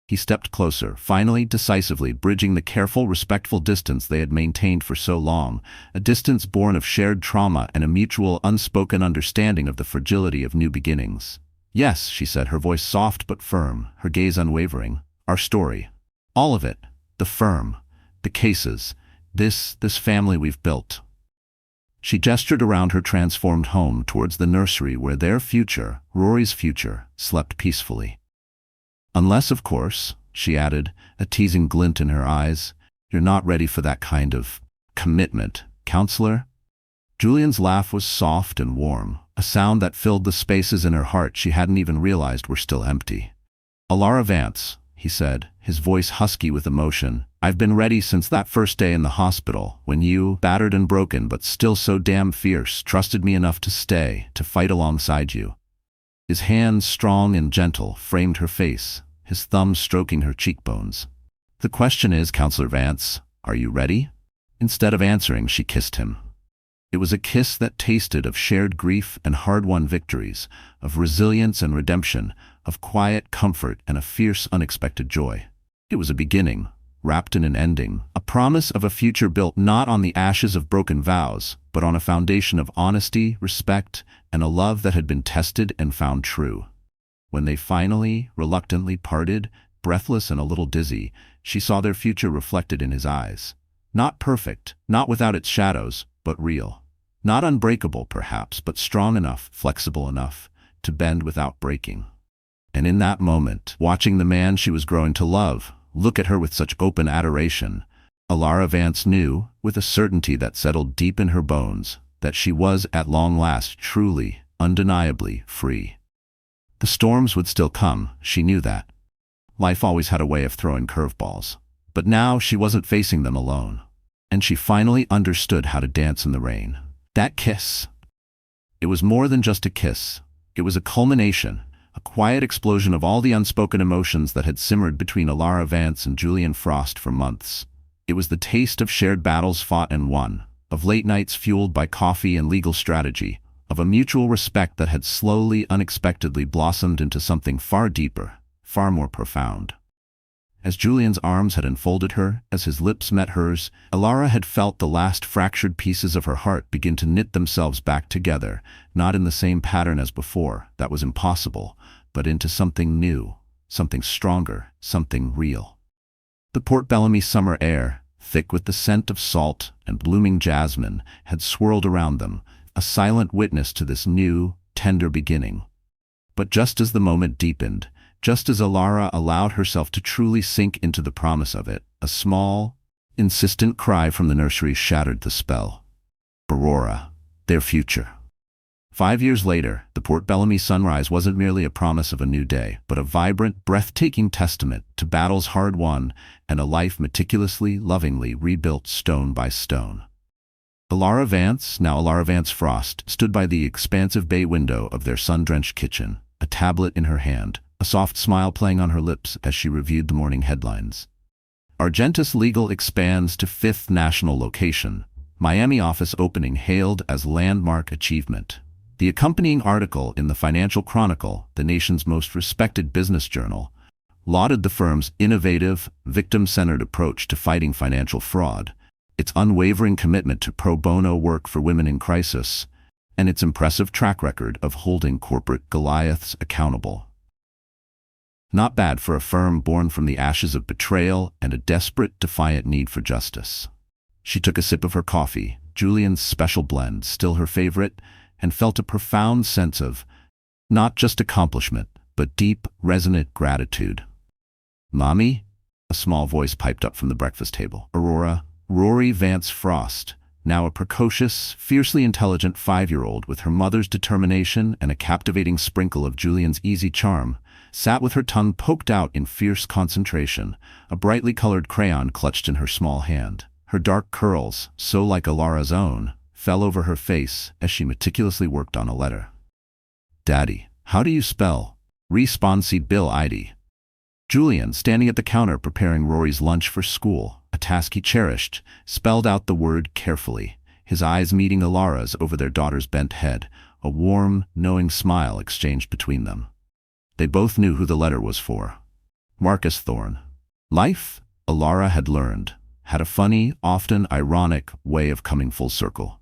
He stepped closer, finally, decisively, bridging the careful, respectful distance they had maintained for so long, a distance born of shared trauma and a mutual, unspoken understanding of the fragility of new beginnings. "Yes," she said, her voice soft but firm, her gaze unwavering. "Our story. All of it. The firm. The cases. This family we've built." She gestured around her transformed home towards the nursery where their future, Rory's future, slept peacefully. "Unless, of course," she added, a teasing glint in her eyes, "you're not ready for that kind of commitment, Counselor." Julian's laugh was soft and warm, a sound that filled the spaces in her heart she hadn't even realized were still empty. "Elara Vance," he said, his voice husky with emotion, "I've been ready since that first day in the hospital, when you, battered and broken but still so damn fierce, trusted me enough to stay, to fight alongside you." His hands, strong and gentle, framed her face, his thumbs stroking her cheekbones. "The question is, Counselor Vance, are you ready?" Instead of answering, she kissed him. It was a kiss that tasted of shared grief and hard-won victories, of resilience and redemption, of quiet comfort and a fierce, unexpected joy. It was a beginning, wrapped in an ending, a promise of a future built not on the ashes of broken vows, but on a foundation of honesty, respect, and a love that had been tested and found true. When they finally, reluctantly parted, breathless and a little dizzy, she saw their future reflected in his eyes. Not perfect, not without its shadows, but real. Not unbreakable, perhaps, but strong enough, flexible enough, to bend without breaking. And in that moment, watching the man she was growing to love look at her with such open adoration, Elara Vance knew, with a certainty that settled deep in her bones, that she was at long last truly, undeniably free. The storms would still come, she knew that. Life always had a way of throwing curveballs. But now she wasn't facing them alone. And she finally understood how to dance in the rain. That kiss. It was more than just a kiss. It was a culmination, a quiet explosion of all the unspoken emotions that had simmered between Elara Vance and Julian Frost for months. It was the taste of shared battles fought and won, of late nights fueled by coffee and legal strategy, of a mutual respect that had slowly, unexpectedly blossomed into something far deeper, far more profound. As Julian's arms had enfolded her, as his lips met hers, Elara had felt the last fractured pieces of her heart begin to knit themselves back together, not in the same pattern as before, that was impossible, but into something new, something stronger, something real. The Port Bellamy summer air, thick with the scent of salt and blooming jasmine, had swirled around them, a silent witness to this new, tender beginning. But just as the moment deepened, just as Elara allowed herself to truly sink into the promise of it, a small, insistent cry from the nursery shattered the spell. Aurora, their future. 5 years later, the Port Bellamy sunrise wasn't merely a promise of a new day, but a vibrant, breathtaking testament to battles hard won and a life meticulously, lovingly rebuilt stone by stone. Elara Vance, now Elara Vance Frost, stood by the expansive bay window of their sun-drenched kitchen, a tablet in her hand, a soft smile playing on her lips as she reviewed the morning headlines. Argentus Legal expands to 5th national location. Miami office opening hailed as landmark achievement. The accompanying article in the Financial Chronicle, the nation's most respected business journal, lauded the firm's innovative, victim-centered approach to fighting financial fraud, its unwavering commitment to pro bono work for women in crisis, and its impressive track record of holding corporate Goliaths accountable. Not bad for a firm born from the ashes of betrayal and a desperate, defiant need for justice. She took a sip of her coffee, Julian's special blend, still her favorite, and felt a profound sense of, not just accomplishment, but deep, resonant gratitude. "Mommy?" a small voice piped up from the breakfast table. Rory Vance Frost, now a precocious, fiercely intelligent 5-year-old with her mother's determination and a captivating sprinkle of Julian's easy charm, sat with her tongue poked out in fierce concentration, a brightly colored crayon clutched in her small hand. Her dark curls, so like Elara's own, fell over her face as she meticulously worked on a letter. "Daddy, how do you spell responsibility?" Julian, standing at the counter preparing Rory's lunch for school, a task he cherished, spelled out the word carefully, his eyes meeting Elara's over their daughter's bent head, a warm, knowing smile exchanged between them. They both knew who the letter was for. Marcus Thorne. Life, Elara had learned, had a funny, often ironic way of coming full circle.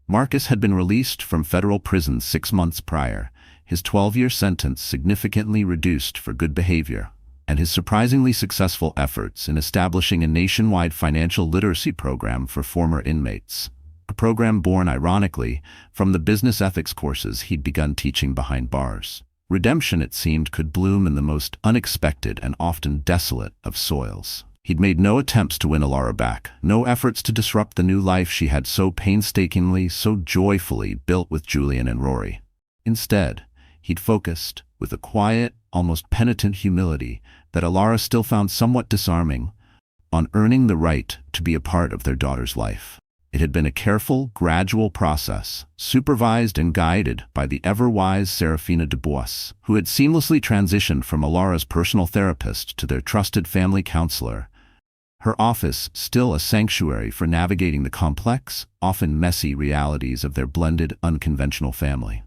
Marcus had been released from federal prison 6 months prior, his 12-year sentence significantly reduced for good behavior, and his surprisingly successful efforts in establishing a nationwide financial literacy program for former inmates, a program born, ironically, from the business ethics courses he'd begun teaching behind bars. Redemption, it seemed, could bloom in the most unexpected and often desolate of soils. He'd made no attempts to win Elara back, no efforts to disrupt the new life she had so painstakingly, so joyfully built with Julian and Rory. Instead, he'd focused, with a quiet, almost penitent humility that Elara still found somewhat disarming, on earning the right to be a part of their daughter's life. It had been a careful, gradual process, supervised and guided by the ever-wise Serafina Dubois, who had seamlessly transitioned from Elara's personal therapist to their trusted family counselor, her office still a sanctuary for navigating the complex, often messy realities of their blended, unconventional family.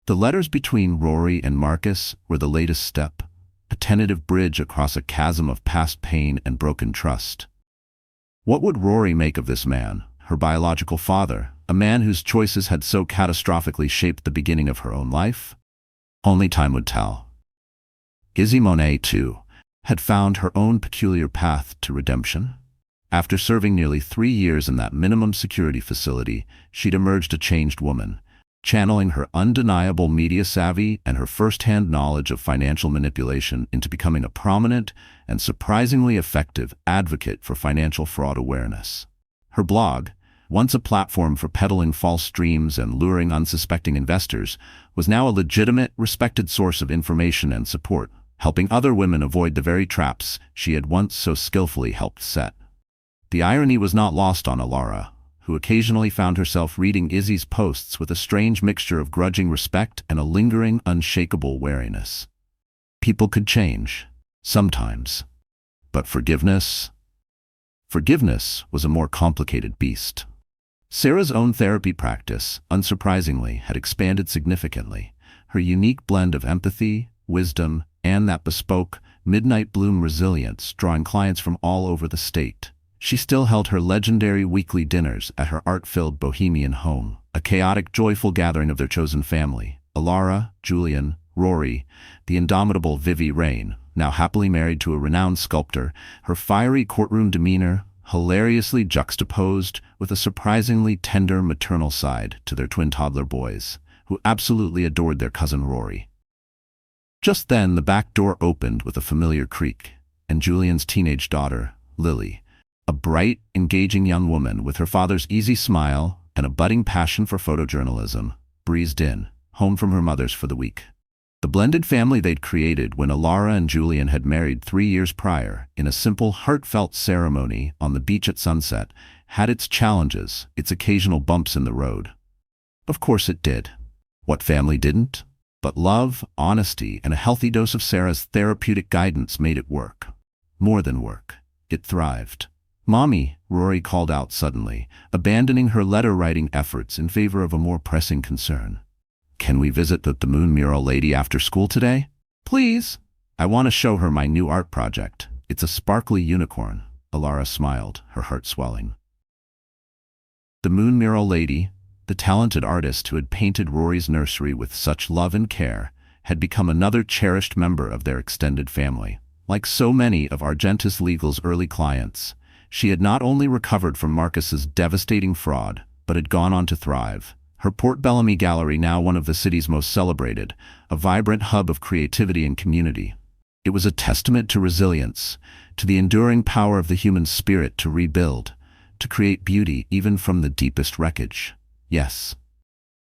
The letters between Rory and Marcus were the latest step, a tentative bridge across a chasm of past pain and broken trust. What would Rory make of this man, her biological father, a man whose choices had so catastrophically shaped the beginning of her own life? Only time would tell. Izzy Monet, too, had found her own peculiar path to redemption. After serving nearly 3 years in that minimum security facility, she'd emerged a changed woman, channeling her undeniable media savvy and her first-hand knowledge of financial manipulation into becoming a prominent and surprisingly effective advocate for financial fraud awareness. Her blog, once a platform for peddling false dreams and luring unsuspecting investors, was now a legitimate, respected source of information and support, helping other women avoid the very traps she had once so skillfully helped set. The irony was not lost on Elara, who occasionally found herself reading Izzy's posts with a strange mixture of grudging respect and a lingering, unshakable wariness. People could change, sometimes. But forgiveness? Forgiveness was a more complicated beast. Sarah's own therapy practice, unsurprisingly, had expanded significantly. Her unique blend of empathy, wisdom, and that bespoke, midnight bloom resilience drawing clients from all over the state. She still held her legendary weekly dinners at her art-filled bohemian home, a chaotic, joyful gathering of their chosen family: Elara, Julian, Rory, the indomitable Vivi Rain, now happily married to a renowned sculptor, her fiery courtroom demeanor hilariously juxtaposed with a surprisingly tender maternal side to their twin toddler boys, who absolutely adored their cousin Rory. Just then, the back door opened with a familiar creak, and Julian's teenage daughter, Lily, a bright, engaging young woman with her father's easy smile and a budding passion for photojournalism, breezed in, home from her mother's for the week. The blended family they'd created when Elara and Julian had married 3 years prior, in a simple, heartfelt ceremony on the beach at sunset, had its challenges, its occasional bumps in the road. Of course it did. What family didn't? But love, honesty, and a healthy dose of Sarah's therapeutic guidance made it work. More than work. It thrived. "Mommy," Rory called out suddenly, abandoning her letter-writing efforts in favor of a more pressing concern. "Can we visit the moon mural lady after school today? Please. I want to show her my new art project. It's a sparkly unicorn." Elara smiled, her heart swelling. The moon mural lady, the talented artist who had painted Rory's nursery with such love and care, had become another cherished member of their extended family. Like so many of Argentis Legal's early clients, she had not only recovered from Marcus's devastating fraud, but had gone on to thrive. Her Port Bellamy gallery, now one of the city's most celebrated, a vibrant hub of creativity and community. It was a testament to resilience, to the enduring power of the human spirit to rebuild, to create beauty even from the deepest wreckage. Yes,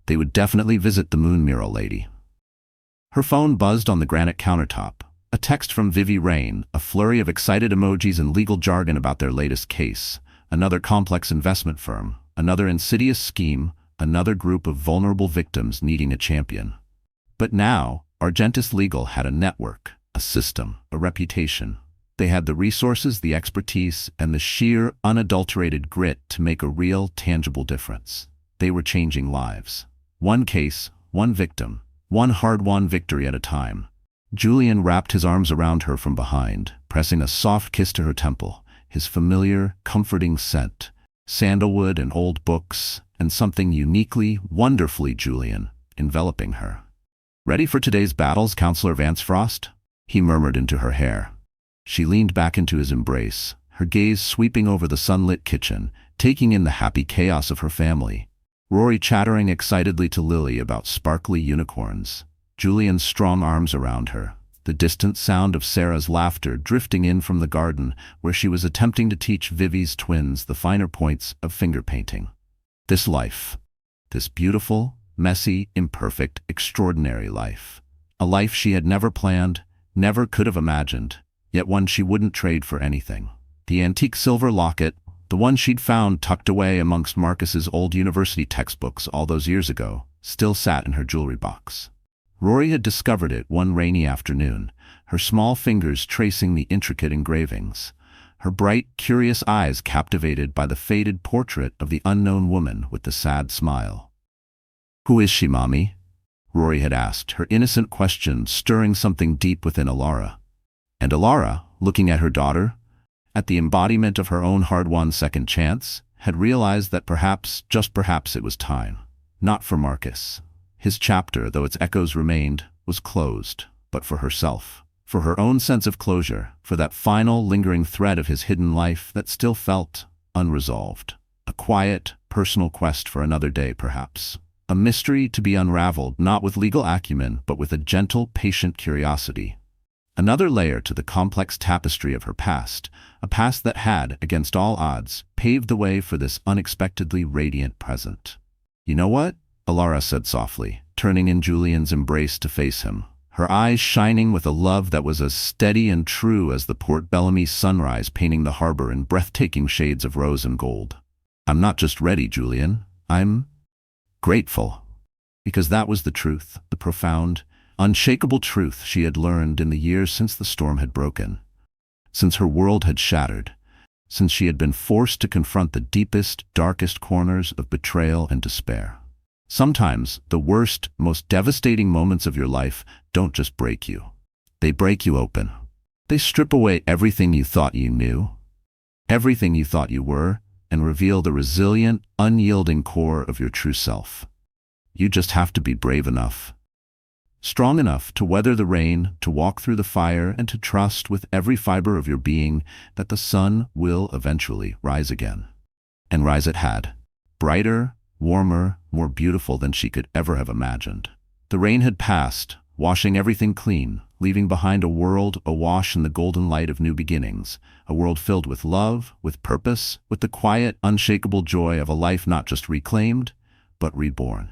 they would definitely visit the moon mural lady. Her phone buzzed on the granite countertop. A text from Vivi Rain, a flurry of excited emojis and legal jargon about their latest case, another complex investment firm, another insidious scheme, another group of vulnerable victims needing a champion. But now, Argentis Legal had a network, a system, a reputation. They had the resources, the expertise, and the sheer, unadulterated grit to make a real, tangible difference. They were changing lives. One case, one victim, one hard-won victory at a time. Julian wrapped his arms around her from behind, pressing a soft kiss to her temple, his familiar, comforting scent, sandalwood and old books, and something uniquely, wonderfully Julian, enveloping her. "Ready for today's battles, Counselor Vance Frost?" he murmured into her hair. She leaned back into his embrace, her gaze sweeping over the sunlit kitchen, taking in the happy chaos of her family. Rory chattering excitedly to Lily about sparkly unicorns, Julian's strong arms around her, the distant sound of Sarah's laughter drifting in from the garden where she was attempting to teach Vivi's twins the finer points of finger painting. This life, this beautiful, messy, imperfect, extraordinary life. A life she had never planned, never could have imagined, yet one she wouldn't trade for anything. The antique silver locket, the one she'd found tucked away amongst Marcus's old university textbooks all those years ago, still sat in her jewelry box. Rory had discovered it one rainy afternoon, her small fingers tracing the intricate engravings, her bright, curious eyes captivated by the faded portrait of the unknown woman with the sad smile. "Who is she, Mommy?" Rory had asked, her innocent question stirring something deep within Elara. And Elara, looking at her daughter, at the embodiment of her own hard-won second chance, had realized that perhaps, just perhaps, it was time. Not for Marcus. His chapter, though its echoes remained, was closed, but for herself, for her own sense of closure, for that final, lingering thread of his hidden life that still felt unresolved. A quiet, personal quest for another day, perhaps. A mystery to be unraveled not with legal acumen, but with a gentle, patient curiosity. Another layer to the complex tapestry of her past, a past that had, against all odds, paved the way for this unexpectedly radiant present. "You know what?" Elara said softly, turning in Julian's embrace to face him, her eyes shining with a love that was as steady and true as the Port Bellamy sunrise painting the harbor in breathtaking shades of rose and gold. "I'm not just ready, Julian. I'm grateful." Because that was the truth, the profound, unshakable truth she had learned in the years since the storm had broken, since her world had shattered, since she had been forced to confront the deepest, darkest corners of betrayal and despair. Sometimes, the worst, most devastating moments of your life don't just break you. They break you open. They strip away everything you thought you knew, everything you thought you were, and reveal the resilient, unyielding core of your true self. You just have to be brave enough, strong enough to weather the rain, to walk through the fire, and to trust with every fiber of your being that the sun will eventually rise again. And rise it had, brighter, warmer, more beautiful than she could ever have imagined. The rain had passed, washing everything clean, leaving behind a world awash in the golden light of new beginnings, a world filled with love, with purpose, with the quiet, unshakable joy of a life not just reclaimed, but reborn.